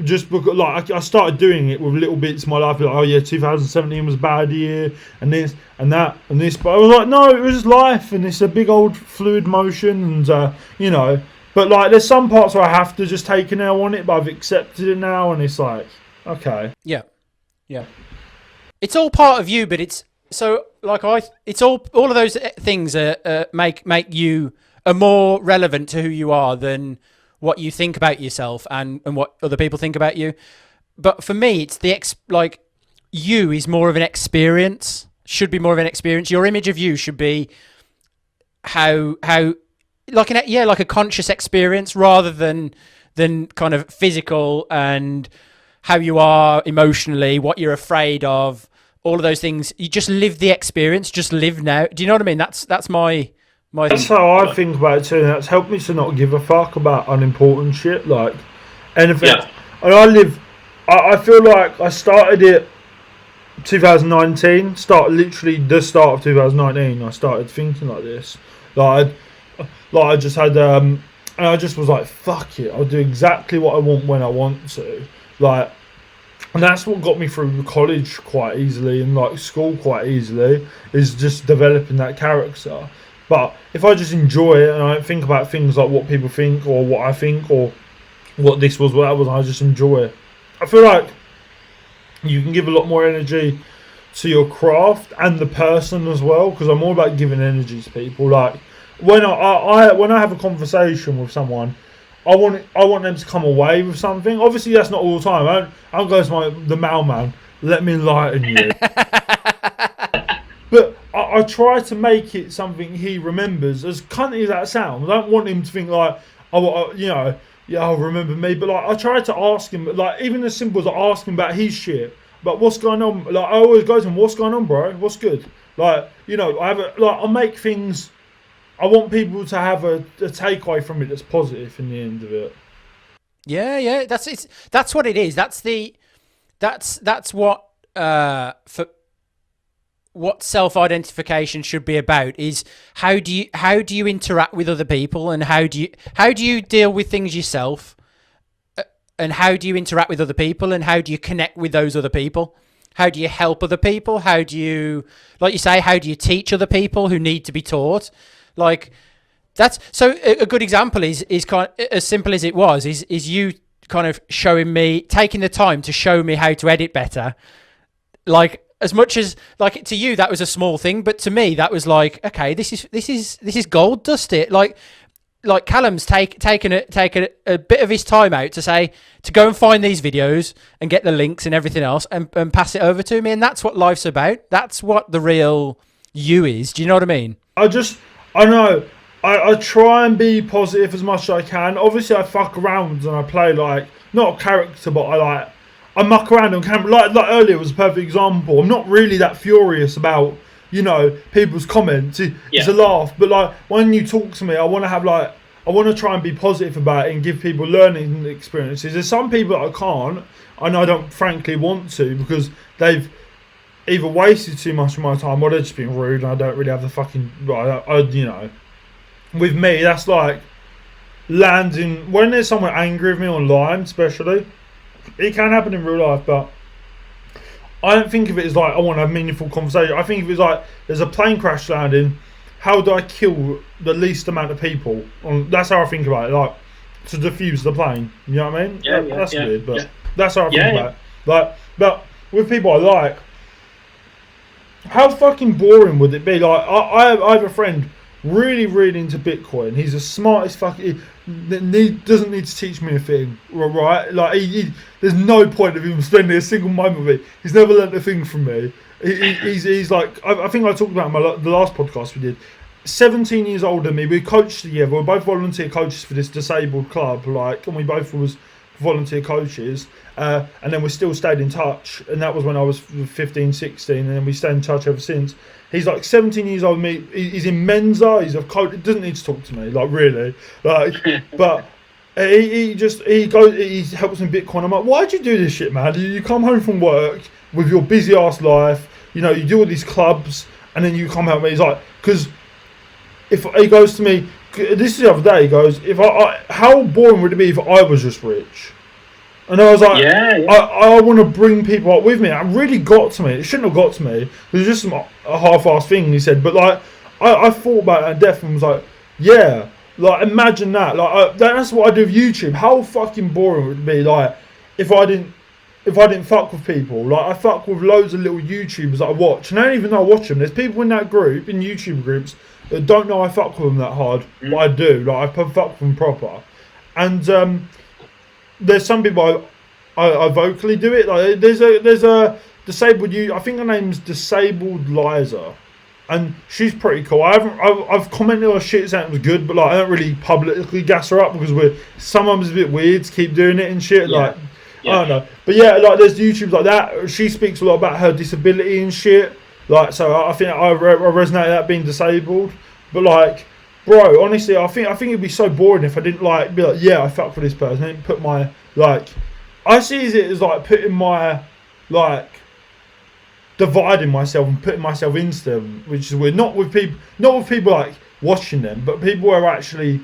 just because, like, I started doing it with little bits of my life. Like, oh yeah, 2017 was a bad year, and this and that and this. But I was like, no, it was just life, and it's a big old fluid motion, and you know. But like, there's some parts where I have to just take an L on it, but I've accepted it now, and it's like, okay. Yeah. It's all part of you, but it's so like it's all of those things make you more relevant to who you are than what you think about yourself and what other people think about you. But for me, it's like you is more of an experience. Should be more of an experience. Your image of you should be how like like a conscious experience rather than kind of physical and how you are emotionally, what you're afraid of, all of those things. You just live the experience, just live now. Do you know what I mean? That's my That's thing. how I think about it too, and that's helped me to not give a fuck about unimportant shit, like anything. Yeah. And I feel like I started it 2019, literally the start of 2019, I started thinking like this. I just had, and I just was like, fuck it, I'll do exactly what I want when I want to. Like, and that's what got me through college quite easily and like school quite easily, is just developing that character. But if I just enjoy it and I don't think about things like what people think or what I think or what this was, what that was, I just enjoy it. I feel like you can give a lot more energy to your craft and the person as well, because I'm all about giving energy to people. Like when I have a conversation with someone, I want them to come away with something. Obviously, that's not all the time. I don't go to the mailman. Let me enlighten you. But I try to make it something he remembers. As cunty as that sounds, I don't want him to think like, oh, you know, yeah, I'll remember me. But like, I try to ask him, like, even as simple as asking about his shit. But what's going on? Like, I always go to him, what's going on, bro? What's good? Like, you know, I make things. I want people to have a takeaway from it that's positive in the end of it. Yeah, that's what it is. That's what self-identification should be about, is how do you interact with other people, and how do you deal with things yourself, and how do you interact with other people, and how do you connect with those other people? How do you help other people? How do you, like you say, how do you teach other people who need to be taught? Like, that's so a good example is kind of, as simple as it was, is you kind of taking the time to show me how to edit better. Like, as much as, like, to you that was a small thing, but to me that was like, okay, this is gold dust. It like Callum's taken a bit of his time out to go and find these videos and get the links and everything else and pass it over to me, and that's what life's about. That's what the real you is. Do you know what I mean? I know. I try and be positive as much as I can. Obviously, I fuck around and I play like, not a character, but I muck around on camera. Like earlier was a perfect example. I'm not really that furious about, you know, people's comments. It's a laugh. But like, when you talk to me, I want to try and be positive about it and give people learning experiences. There's some people that I can't, and I don't frankly want to, because they've either wasted too much of my time or they're just being rude and I don't really have the fucking, you know. With me, that's like landing, when there's someone angry with me online especially, it can happen in real life, but I don't think of it as like I want to have meaningful conversation. I think of it as like, there's a plane crash landing, how do I kill the least amount of people? That's how I think about it, like to defuse the plane, you know what I mean? That's weird, but that's how I think about it. Like, but with people I like, how fucking boring would it be? Like, I have a friend really into Bitcoin. He's the smartest fucking. He doesn't need to teach me a thing, right? Like, there's no point of him spending a single moment with me. He's never learnt a thing from me. He's like, I think I talked about him the last podcast we did. 17 years older than me. We coached together. We're both volunteer coaches for this disabled club. Like, and we both was volunteer coaches. And then we still stayed in touch. And that was when I was 15, 16. And then we stayed in touch ever since. He's like 17 years old. Me, he's in Mensa. He's a coach. He doesn't need to talk to me, like, really. Like, but he helps me Bitcoin. I'm like, why'd you do this shit, man? You come home from work with your busy ass life. You know, you do all these clubs, and then you come help me. He's like, because if he goes to me, this is the other day. He goes, how boring would it be if I was just rich? And I was like, I want to bring people up with me. It really got to me. It shouldn't have got to me. It was just a half-assed thing, he said. But like, I thought about it at death and was like, yeah, like, imagine that. Like, that's what I do with YouTube. How fucking boring would it be, like, if I didn't fuck with people? Like, I fuck with loads of little YouTubers that I watch, and I don't even know I watch them. There's people in that group, in YouTube groups, that don't know I fuck with them that hard, but I do. Like, I fuck with them proper. And there's some people I vocally do it. Like, there's a disabled I think her name's Disabled Liza. and she's pretty cool. I've commented on shit saying it was good, but like I don't really publicly gas her up because we're sometimes a bit weird to keep doing it and shit. Yeah. Like I don't know, but yeah, like there's YouTubes like that. She speaks a lot about her disability and shit. Like so, I think I resonate with that being disabled. But like, bro, honestly, I think it'd be so boring if I didn't like be like, yeah, I fuck for this person. I didn't put my like, I see it as like putting my like. Dividing myself and putting myself into them, which is weird. Not with people like watching them, but people who are actually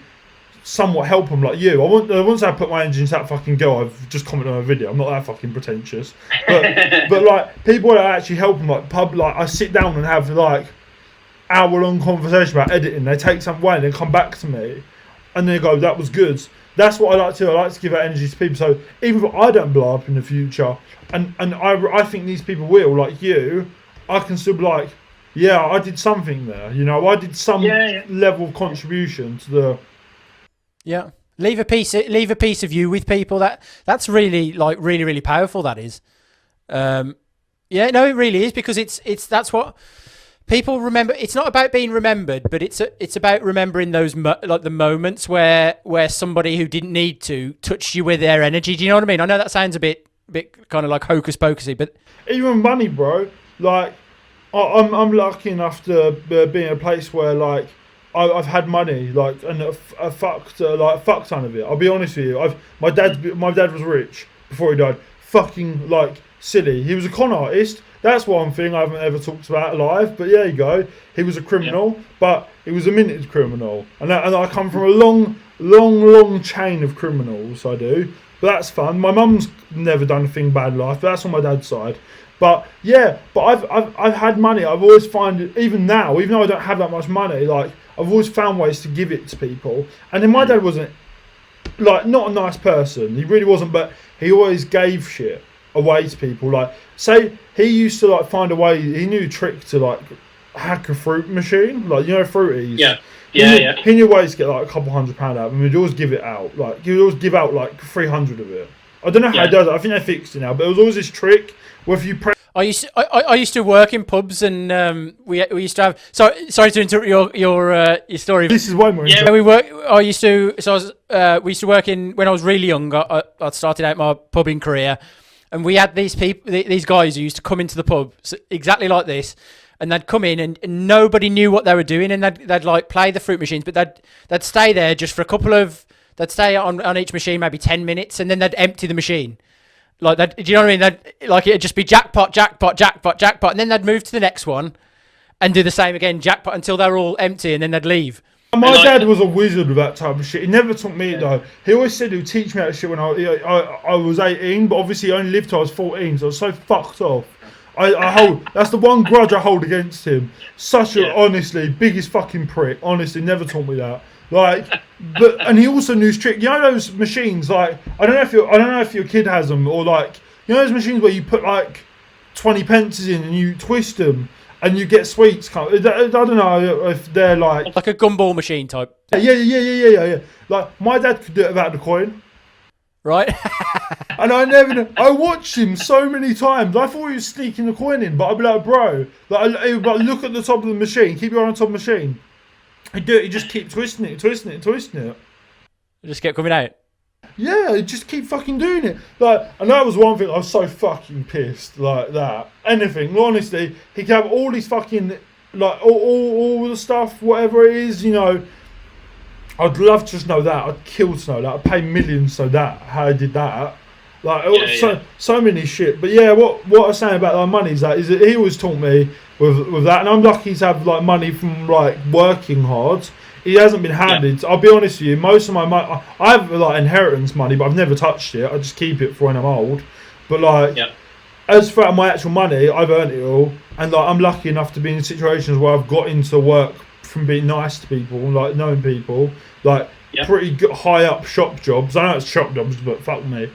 somewhat help them, like you. I wouldn't say I put my energy into that fucking girl. I've just commented on a video. I'm not that fucking pretentious, but like people that actually help them, like like I sit down and have like hour-long conversation about editing. They take something away and then come back to me, and they go, "That was good." That's what I like to do. I like to give that energy to people. So even if I don't blow up in the future, and I think these people will, like you, I can still be like, yeah, I did something there. You know, I did some level of contribution to the. Yeah, leave a piece of you with people. That's really like really powerful. That is. Yeah, no, it really is because it's that's what. People remember. It's not about being remembered, but it's about remembering those like the moments where somebody who didn't need to touched you with their energy. Do you know what I mean? I know that sounds a bit kind of like hocus pocusy, but even money, bro. Like I'm lucky enough to be in a place where like I've had money, like and a fuck ton of it. I'll be honest with you. My dad was rich before he died. Fucking like silly. He was a con artist. That's one thing I haven't ever talked about live, but there you go. He was a criminal, but he was a minted criminal. And I come from a long chain of criminals, I do. But that's fun. My mum's never done a thing bad in life, but that's on my dad's side. But yeah, I've had money. I've always found, even now, even though I don't have that much money, like I've always found ways to give it to people. And then my dad wasn't, like, not a nice person. He really wasn't, but he always gave shit away to people. Like, say he used to like find a way. He knew a trick to like hack a fruit machine, like you know fruities. He knew ways to get like a couple £100 out of them. He'd always give it out. Like he'd always give out like 300 of it. I don't know how he does it. I think they fixed it now, but it was always this trick where if you press. I used to work in pubs and we used to have. Sorry to interrupt your story. This is way more. Yeah, we used to work in when I was really young. I started out my pubbing career. And we had these people, these guys who used to come into the pub exactly like this, and they'd come in and nobody knew what they were doing, and they'd like play the fruit machines, but they'd stay there just for a couple of, they'd stay on each machine maybe 10 minutes, and then they'd empty the machine. Like that, do you know what I mean? They'd, like it'd just be jackpot, and then they'd move to the next one, and do the same again, jackpot until they're all empty, and then they'd leave. My dad was a wizard with that type of shit. He never taught me it though. He always said he would teach me that shit when I was 18, but obviously I only lived till I was 14, so I was so fucked off. That's the one grudge I hold against him. Honestly, biggest fucking prick. Honestly, never taught me that. Like, and he also knew his trick. You know those machines, like I don't know if your kid has them, or like you know those machines where you put like 20 pences in and you twist them. And you get sweets. I don't know if they're like a gumball machine type. Yeah. Like my dad could do it without the coin, right? And I watched him so many times. I thought he was sneaking the coin in, but I'd be like, bro, he would look at the top of the machine, keep your eye on the top of the machine. He'd do it. He'd just keep twisting it. It just kept coming out. Yeah, just keep fucking doing it. Like, and that was one thing I was so fucking pissed. Like that. Anything. Honestly, he could have all these fucking like all the stuff, whatever it is. You know, I'd love to just know that. I'd kill to know that. I'd pay millions to know that. How I did that. Like so many shit. But yeah, what I was saying about like money is that he always taught me with that, and I'm lucky to have like money from like working hard. He hasn't been handed. Yeah. I'll be honest with you. Most of my money, I have like inheritance money, but I've never touched it. I just keep it for when I'm old. But like, as for my actual money, I've earned it all, and like I'm lucky enough to be in situations where I've got into work from being nice to people, like knowing people, like pretty good, high up shop jobs. I know it's shop jobs, but fuck me.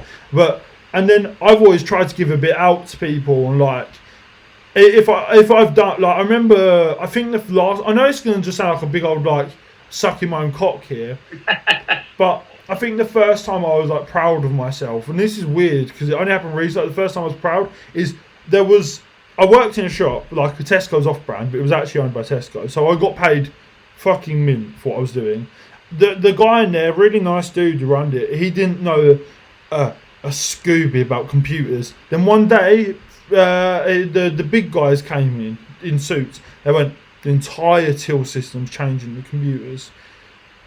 And then I've always tried to give a bit out to people, and like. If I've done like I remember I think the last I know it's gonna just sound like a big old like sucking my own cock here, but I think the first time I was like proud of myself, and this is weird because it only happened recently. Like, the first time I was proud is there was I worked in a shop, like a Tesco's off-brand, but it was actually owned by Tesco. So I got paid fucking mint for what I was doing. The guy in there, really nice dude who ran it, he didn't know a Scooby about computers. Then one day, the big guys came in suits. They went, the entire till system's changing the computers.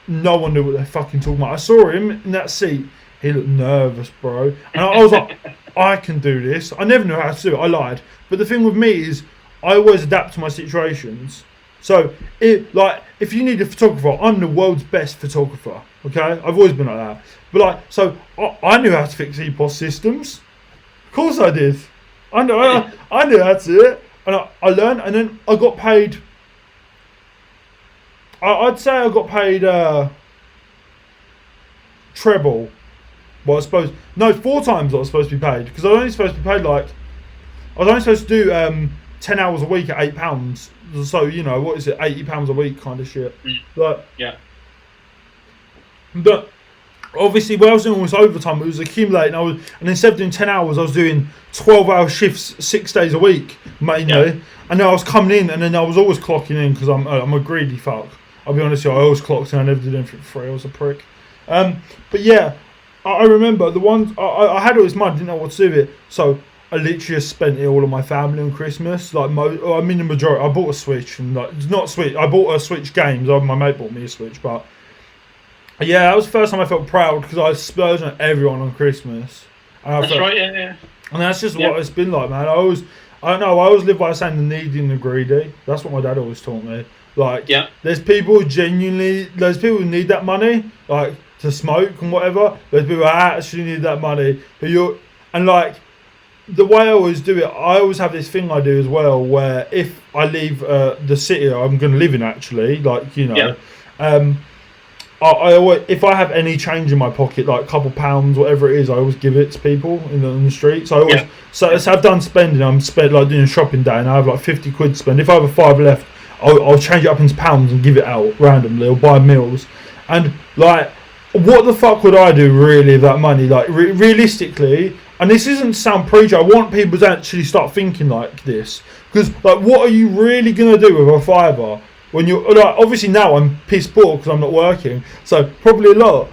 No one knew what they're fucking talking about. I saw him in that seat. He looked nervous, bro. And I was like, I can do this. I never knew how to do it. I lied. But the thing with me is, I always adapt to my situations. So, if you need a photographer, I'm the world's best photographer. Okay? I've always been like that. But I knew how to fix EPOS systems. Of course I did. I knew how to do it. And I learned, and then I got paid. I'd say I got paid treble. Well, I suppose 4 times what I was supposed to be paid, because I was only supposed to be paid I was only supposed to do 10 hours a week at £8. So what is it, £80 a week kind of shit. Yeah. But obviously, when I was doing all this overtime, it was accumulating. And instead of doing 10 hours, I was doing 12-hour shifts 6 days a week, mate. And then I was coming in, and then I was always clocking in because I'm a greedy fuck. I'll be honest with you, I always clocked in. I never did anything for free. I was a prick. But yeah, I remember the ones I had all this money, didn't know what to do with it, so I literally just spent it all on my family on Christmas. The majority. I bought a Switch, and not Switch. I bought a Switch games. My mate bought me a Switch, but yeah, that was the first time I felt proud because I splurged on everyone on Christmas. That's right, yeah. And that's just what it's been like, man. I always live by saying the needy and the greedy. That's what my dad always taught me. There's people who need that money, to smoke and whatever. There's people who actually need that money. The way I always do it, I always have this thing I do as well, where if I leave the city I'm going to live in, actually, I always, if I have any change in my pocket, like a couple pounds, whatever it is, I always give it to people in the street. So I've done spending. I'm doing a shopping day, and I have like 50 quid to spend. If I have a £5 left, I'll change it up into pounds and give it out randomly, or buy meals. And what the fuck would I do really with that money? Realistically, and this isn't sound preachy. I want people to actually start thinking like this, because what are you really gonna do with a £5? When you're obviously now I'm piss poor because I'm not working, so probably a lot.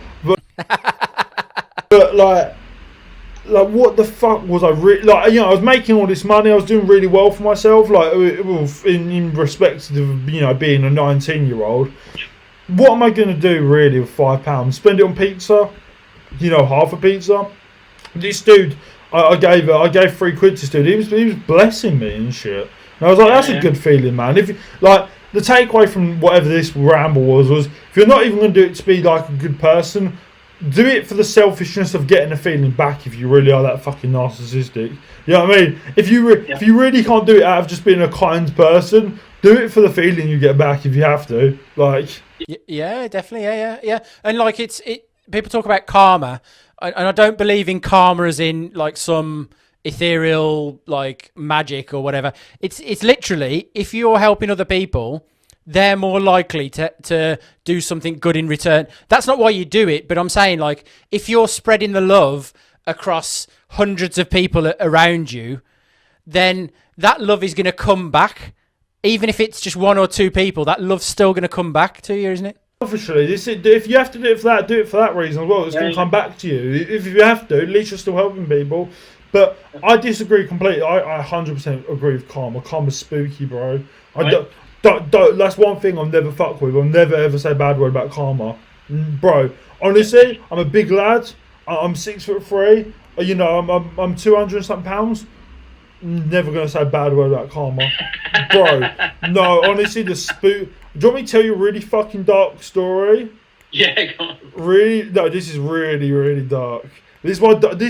But what the fuck was I really I was making all this money. I was doing really well for myself. In respect to being a 19-year-old. What am I gonna do really with £5? Spend it on pizza? Half a pizza. This dude, I gave 3 quid to this dude. He was blessing me and shit. And I was like, that's a good feeling, man. If the takeaway from whatever this ramble was if you're not even going to do it to be a good person, do it for the selfishness of getting a feeling back. If you really are that fucking narcissistic, you know what I mean. If you really can't do it out of just being a kind person, do it for the feeling you get back if you have to. Yeah, definitely, yeah. And people talk about karma, and I don't believe in karma as in some ethereal magic or whatever. It's literally, if you're helping other people, they're more likely to do something good in return. That's not why you do it, but I'm saying if you're spreading the love across hundreds of people around you, then that love is going to come back. Even if it's just 1 or 2 people, that love's still going to come back to you, isn't it? Obviously, if you have to do it for that, do it for that reason as well. It's going to come back to you. If you have to, at least you're still helping people. But I disagree completely. I 100% agree with karma. Karma's spooky, bro. Don't, that's one thing I'll never fuck with. I'll never ever say a bad word about karma. Bro, honestly, I'm a big lad. I'm 6'3". I'm 200 and something pounds. Never going to say a bad word about karma. Bro, no, honestly, the spook... Do you want me to tell you a really fucking dark story? Yeah, go on. Really? No, this is really, really dark. This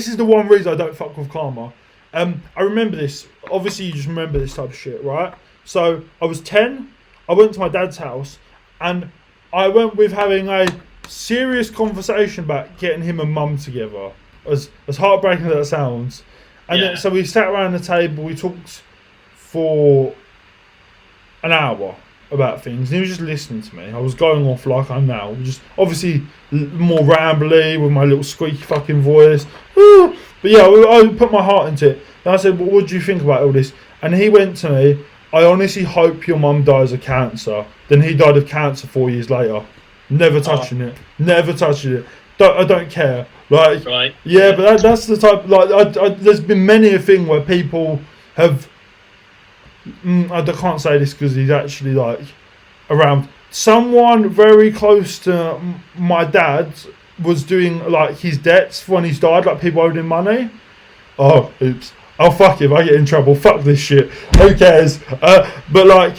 is the one reason I don't fuck with karma. I remember this. Obviously, you just remember this type of shit, right? So, I was 10. I went to my dad's house. And I went with having a serious conversation about getting him and mum together. As heartbreaking as that sounds. And then, so we sat around the table. We talked for an hour. about things, and he was just listening to me. I was going off like I'm now, just obviously more rambly with my little squeaky fucking voice. But yeah, I put my heart into it. And I said, well, what do you think about all this? And he went to me, I honestly hope your mum dies of cancer. Then he died of cancer 4 years later. Never touching it. Never touching it. I don't care. Like, right. Yeah, but that's the type. Like, there's been many a thing where people have. I can't say this because he's actually like around. Someone very close to my dad was doing like his debts when he's died. Like people owed him money. Oh, oops. Oh, fuck if I get in trouble. Fuck this shit. Who cares? But like,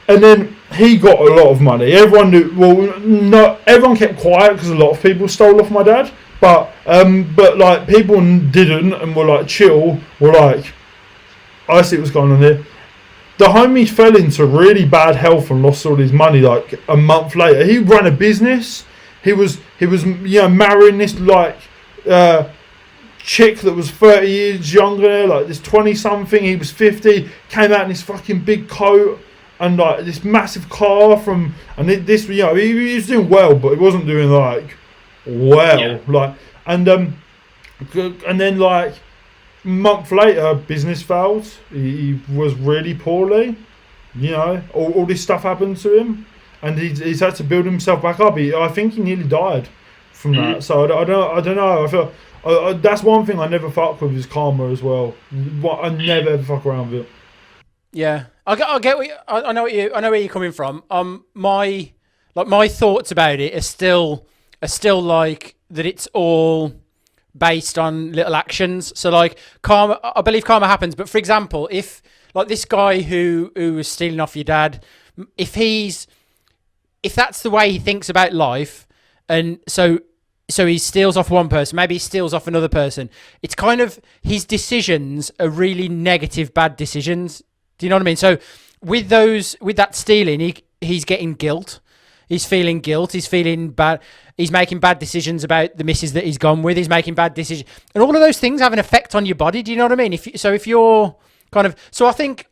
and then he got a lot of money. Everyone knew. Well, not everyone kept quiet because a lot of people stole off my dad. But like people didn't and were like chill. Were like, I see what's going on here. The homie fell into really bad health and lost all his money like a month later. He ran a business. He was marrying this like chick that was 30 years younger, like this 20 something. He was 50. Came out in this fucking big coat and like this massive car this he was doing well, but he wasn't doing like well. Like and then like. Month later, business failed. He was really poorly. All this stuff happened to him, and he's had to build himself back up. I think he nearly died from that. So I don't know. I feel that's one thing I never fuck with is karma as well. I never ever fuck around with it. Yeah, I get I know where you're coming from. My thoughts about it are still like that. It's all based on little actions. So like karma, I believe karma happens. But for example, if like this guy who was stealing off your dad, if that's the way he thinks about life, and so he steals off one person, maybe he steals off another person. It's kind of his decisions are really negative, bad decisions. Do you know what I mean? So with that stealing, he's getting guilt. He's feeling guilt. He's feeling bad. He's making bad decisions about the missus that he's gone with. He's making bad decisions. And all of those things have an effect on your body. Do you know what I mean? If you're kind of... So I think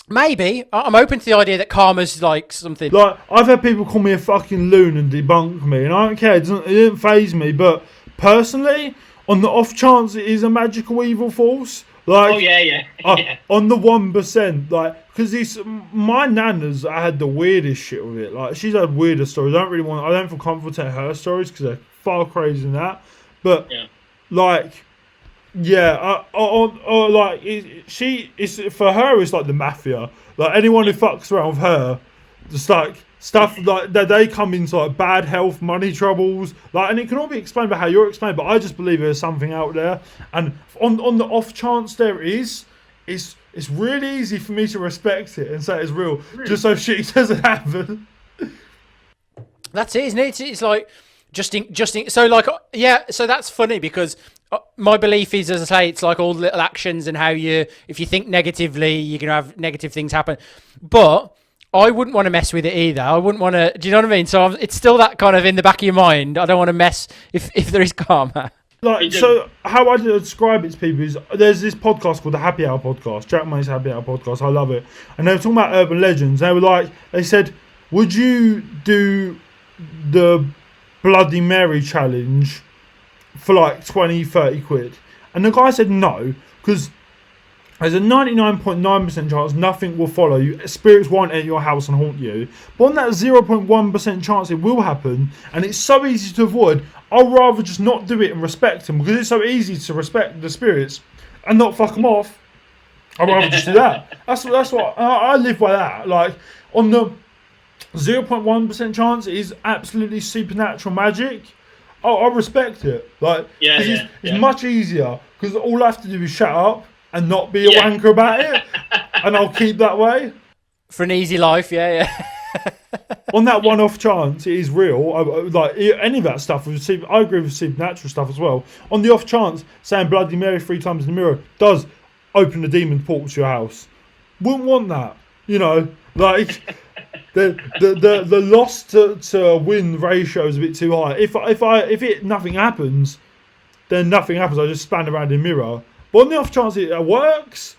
maybe I'm open to the idea that karma's like something... Like, I've had people call me a fucking loon and debunk me. And I don't care. It didn't faze me. But personally, on the off chance it is a magical evil force... Like, oh yeah. On the 1%, like, because my nan has had the weirdest shit with it. Like, she's had weirder stories. I don't feel comfortable telling her stories because they're far crazier than that. But like, for her, it's like the mafia. Like anyone who fucks around with her, just like stuff like that, they come into like bad health, money troubles, like, and it can all be explained by how you're explained. But I just believe there's something out there, and on the off chance there is, it's really easy for me to respect it and say it's real, just so shit doesn't happen. That's it, isn't it? It's like just so like so that's funny because my belief is, as I say, it's like all the little actions and how if you think negatively, you're gonna have negative things happen, but I wouldn't want to mess with it either. I wouldn't want to. Do you know what I mean? So it's still that kind of in the back of your mind. I don't want to mess if there is karma. Like, so how I describe it to people is there's this podcast called the Happy Hour Podcast, Jack Money's Happy Hour Podcast. I love it, and they were talking about urban legends. They said, would you do the Bloody Mary challenge for like 20, 30 quid? And the guy said no, because there's a 99.9% chance nothing will follow you. Spirits won't enter your house and haunt you. But on that 0.1% chance it will happen, and it's so easy to avoid, I'll rather just not do it and respect them, because it's so easy to respect the spirits and not fuck them off. I'd rather just do that. That's what I live by that. Like, on the 0.1% chance it is absolutely supernatural magic, I respect it. Like, it's much easier, because all I have to do is shut up and not be a wanker about it, and I'll keep that way. For an easy life, yeah. On that one-off chance, it is real. Like any of that stuff, I agree with supernatural stuff as well. On the off chance, saying Bloody Mary 3 times in the mirror does open the demon portal to your house. Wouldn't want that, like the loss to win ratio is a bit too high. If nothing happens, then nothing happens. I just stand around in the mirror. But on the off chance it works,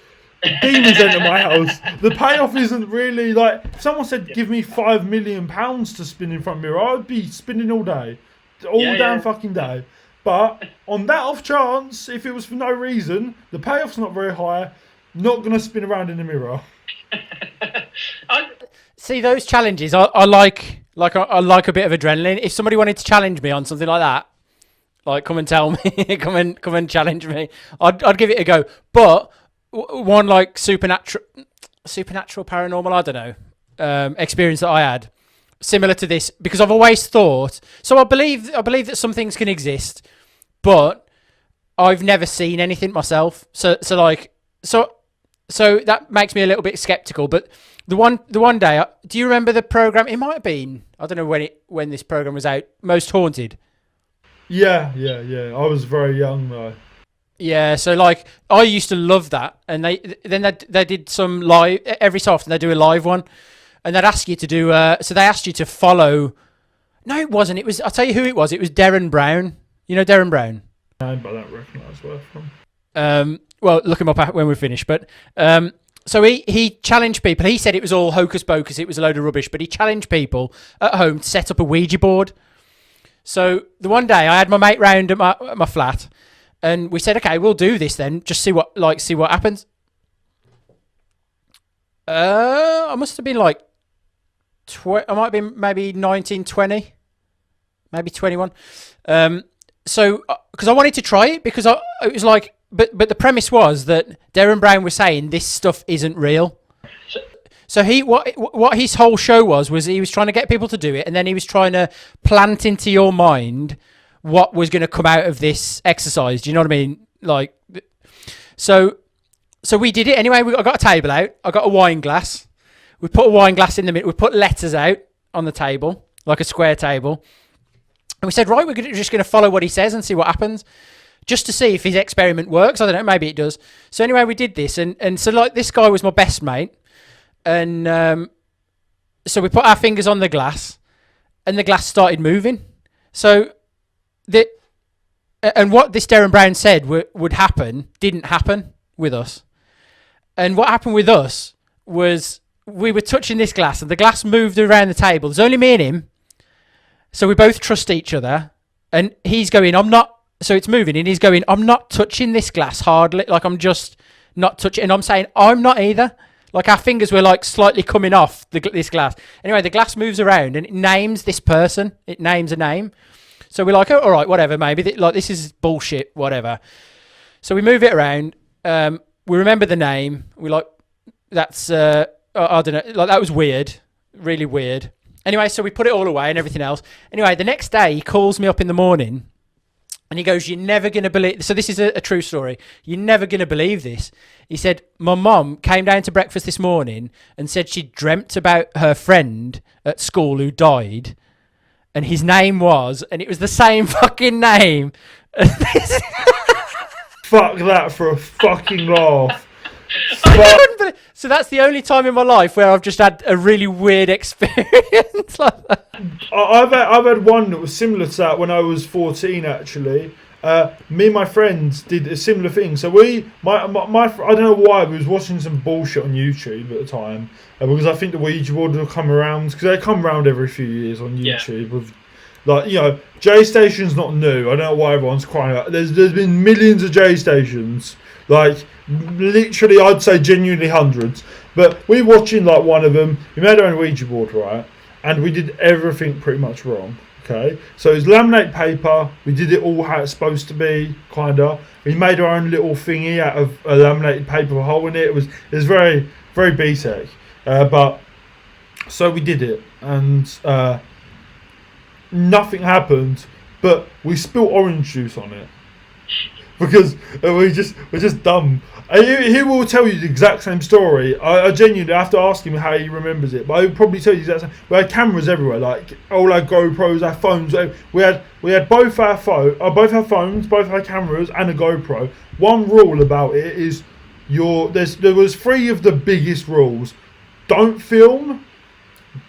demons enter my house. The payoff isn't really like. If someone said, "Give me £5 million to spin in front of me," I'd be spinning all day, damn fucking day. But on that off chance, if it was for no reason, the payoff's not very high. Not gonna spin around in the mirror. See those challenges. I like a bit of adrenaline. If somebody wanted to challenge me on something like that, like come and tell me, come and challenge me, I'd give it a go. But one like supernatural paranormal, I don't know, experience that I had similar to this, because I've always thought. So I believe that some things can exist, but I've never seen anything myself. So that makes me a little bit skeptical. But the one day, do you remember the program? It might have been, I don't know when this program was out. Most Haunted. Yeah. I was very young though. Yeah, so like I used to love that, and they did some live every so often. They do a live one, and they'd ask you to do. So they asked you to follow. No, it wasn't. It was. I'll tell you who it was. It was Derren Brown. You know Derren Brown. No, but I don't recognise where from. Well, look him up when we finish. But so he challenged people. He said it was all hocus pocus. It was a load of rubbish. But he challenged people at home to set up a Ouija board. So the one day I had my mate round at my flat, and we said, okay, we'll do this then. Just see what happens. I must have been like, I might have been maybe 19, 20, maybe 21. So because I wanted to try it, because it was like, but the premise was that Derren Brown was saying this stuff isn't real. So what his whole show was he was trying to get people to do it, and then he was trying to plant into your mind what was going to come out of this exercise. Do you know what I mean? Like, so we did it anyway. I got a table out. I got a wine glass. We put a wine glass in the middle. We put letters out on the table, like a square table. And we said, right, we're just going to follow what he says and see what happens, just to see if his experiment works. I don't know, maybe it does. So anyway, we did this, and so like this guy was my best mate. And so we put our fingers on the glass, and the glass started moving. So and what this Derren Brown said would happen didn't happen with us. And what happened with us was we were touching this glass, and the glass moved around the table. There's only me and him, so we both trust each other. And he's going, I'm not. So it's moving, and he's going, I'm not touching this glass hardly. Like, I'm just not touching. And I'm saying, I'm not either. Like, our fingers were like slightly coming off this glass. Anyway, the glass moves around and it names this person. It names a name. So we're like, oh, all right, whatever, maybe. Like, this is bullshit, whatever. So we move it around. We remember the name. We're like, that's, I don't know, like, that was weird. Really weird. Anyway, so we put it all away and everything else. Anyway, the next day, he calls me up in the morning and he goes, you're never going to believe... So this is a true story. You're never going to believe this. He said, my mum came down to breakfast this morning and said she dreamt about her friend at school who died, and his name was... And it was the same fucking name. Fuck that for a fucking laugh. So that's the only time in my life where I've just had a really weird experience like that. I've had one that was similar to that when I was 14, actually. Me and my friends did a similar thing. So I don't know why, we was watching some bullshit on YouTube at the time, because I think the Ouija board will come around, because they come around every few years on YouTube. With, like, you know, J Station's not new. I don't know why everyone's crying about it. There's been millions of J Stations. Like, literally, I'd say genuinely hundreds. But we were watching, like, one of them. We made our own Ouija board, right? And we did everything pretty much wrong, okay? So it was laminate paper. We did it all how it's supposed to be, kind of. We made our own little thingy out of a laminated paper hole in it. It was very, very basic. But, so we did it. And nothing happened. But we spilled orange juice on it. Because we're just dumb. He will tell you the exact same story. I genuinely have to ask him how he remembers it, but he'll probably tell you the exact same. We had cameras everywhere, like all our GoPros, our phones. We had both our phones, both our cameras, and a GoPro. One rule about it is there was 3 of the biggest rules: don't film,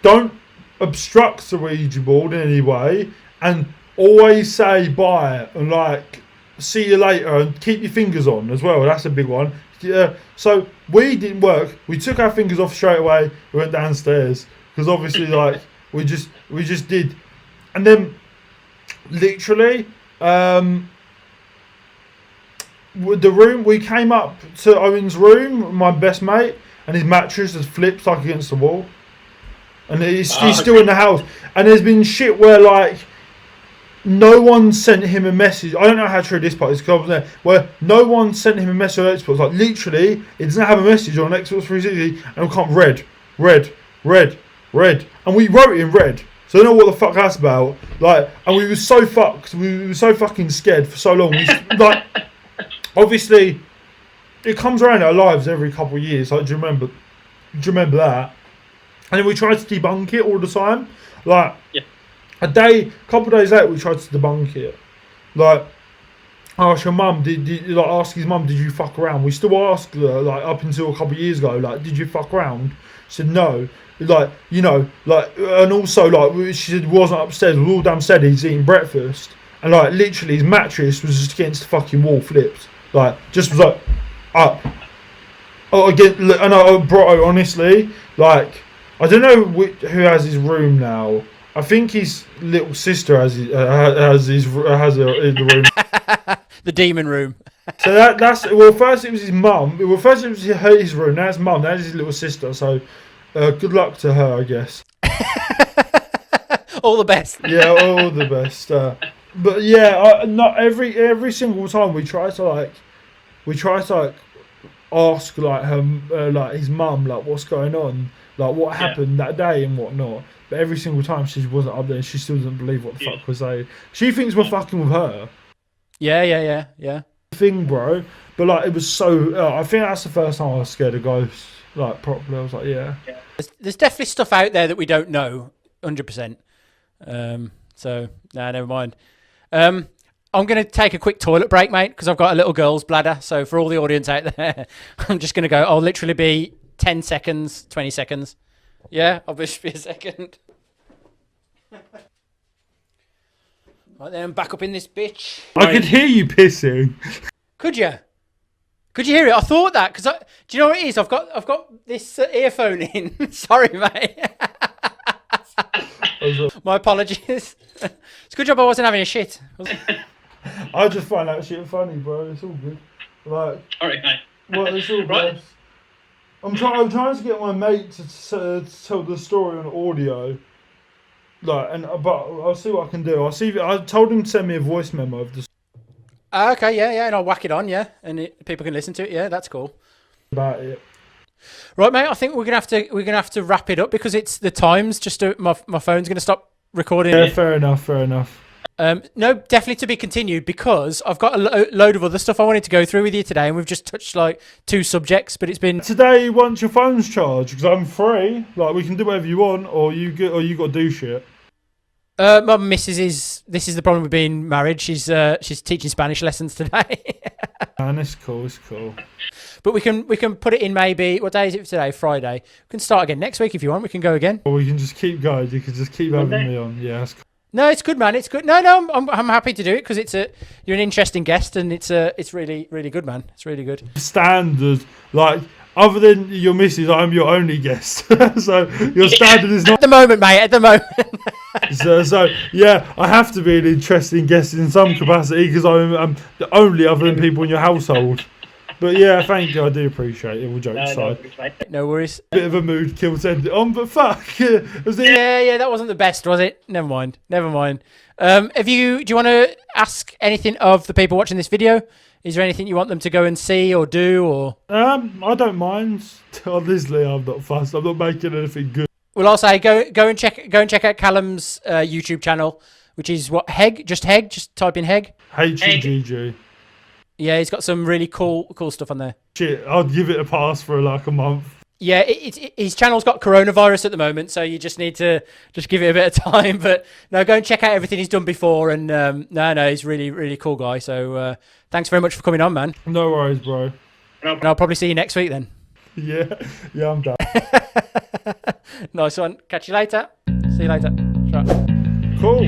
don't obstruct the Ouija board in any way, and always say bye and like see you later and keep your fingers on as well. That's a big one. Yeah. So we didn't work. We took our fingers off straight away. We went downstairs because obviously like we just did, and then literally with the room, we came up to Owen's room, my best mate, and his mattress has flipped like against the wall, and he's still in the house. And there's been shit where like no one sent him a message. I don't know how true this part is because I was there. Where no one sent him a message on Xbox. Like literally, it doesn't have a message on Xbox 360, and we can't red, and we wrote it in red. So I don't know what the fuck that's about. Like, and we were so fucked. We were so fucking scared for so long. Like, obviously, it comes around our lives every couple of years. Like, do you remember that? And then we tried to debunk it all the time. Like, a couple of days later, we tried to debunk it. Like, ask your mum, ask his mum, did you fuck around? We still ask her, like, up until a couple of years ago, like, did you fuck around? She said no. Like, you know, like, and also, like, she said wasn't upstairs, we were all downstairs, he's eating breakfast. And, like, literally, his mattress was just against the fucking wall, flipped. Like, just was, like, up. Oh, again, and bro, honestly, like, I don't know who has his room now. I think his little sister has the room. The demon room. So that's well. First it was his mum. Well, first it was his room. Now it's mum. Now it's his little sister. So, good luck to her, I guess. All the best. Yeah, all the best. But yeah, not every single time we try to ask like her, like his mum, like what's going on, like what happened that day and whatnot. But every single time she wasn't up there, and she still doesn't believe what the fuck was saying. She thinks we're fucking with her. Yeah. Thing, bro. But like, it was so. I think that's the first time I was scared of ghosts, like properly. I was like, yeah. There's definitely stuff out there that we don't know, 100%. So never mind. I'm going to take a quick toilet break, mate, because I've got a little girl's bladder. So for all the audience out there, I'm just going to go. I'll literally be 10 seconds, 20 seconds. Yeah, I'll just be a second. Right then, I'm back up in this bitch. I could hear you pissing. Could you? Could you hear it? I thought that because do you know what it is? I've got this earphone in. Sorry, mate. My apologies. It's a good job I wasn't having a shit. I just find that shit funny, bro. It's all good. Like, Alright, mate. Well, it's all Right. good. I'm trying to get my mate to tell the story on audio. Like, but I'll see what I can do. I told him to send me a voice memo of the Okay, yeah, and I'll whack it on, and people can listen to it. Yeah, that's cool. About it. Right, mate. I think we're gonna have to wrap it up because it's the times. My phone's gonna stop recording. Yeah, fair enough. No, definitely to be continued because I've got a load of other stuff I wanted to go through with you today, and we've just touched like 2 subjects. But it's been today. Once your phone's charged, because I'm free. Like we can do whatever you want, or you got to do shit. My missus is. This is the problem with being married. She's teaching Spanish lessons today. Man, it's cool. It's cool. But we can put it in maybe. What day is it today? Friday. We can start again next week if you want. We can go again. Or we can just keep going. You can just keep having me on. Yeah, that's cool. No, it's good, man. It's good. No, I'm happy to do it because you're an interesting guest and it's really really good, man. It's really good. Standard, like other than your missus, I'm your only guest. So your standard is not At the moment, mate. At the moment. so yeah, I have to be an interesting guest in some capacity because I'm the only other than people in your household. But yeah, thank you. I do appreciate it. All jokes aside. No worries. Bit of a mood kill to end it on, but fuck. Yeah, that wasn't the best, was it? Never mind. Do you want to ask anything of the people watching this video? Is there anything you want them to go and see or do or? I don't mind. Honestly, I'm not fussed. I'm not making anything good. Well, I'll say go and check out Callum's YouTube channel, which is what Hegg. Just type in Hegg. HEGG. Yeah, he's got some really cool stuff on there. Shit, I'd give it a pass for like a month. Yeah, his channel's got coronavirus at the moment, so you just need to just give it a bit of time. But no, go and check out everything he's done before. And he's really, really cool guy. So thanks very much for coming on, man. No worries, bro. And I'll probably see you next week then. Yeah, I'm done. Nice one. Catch you later. See you later. Ciao. Cool.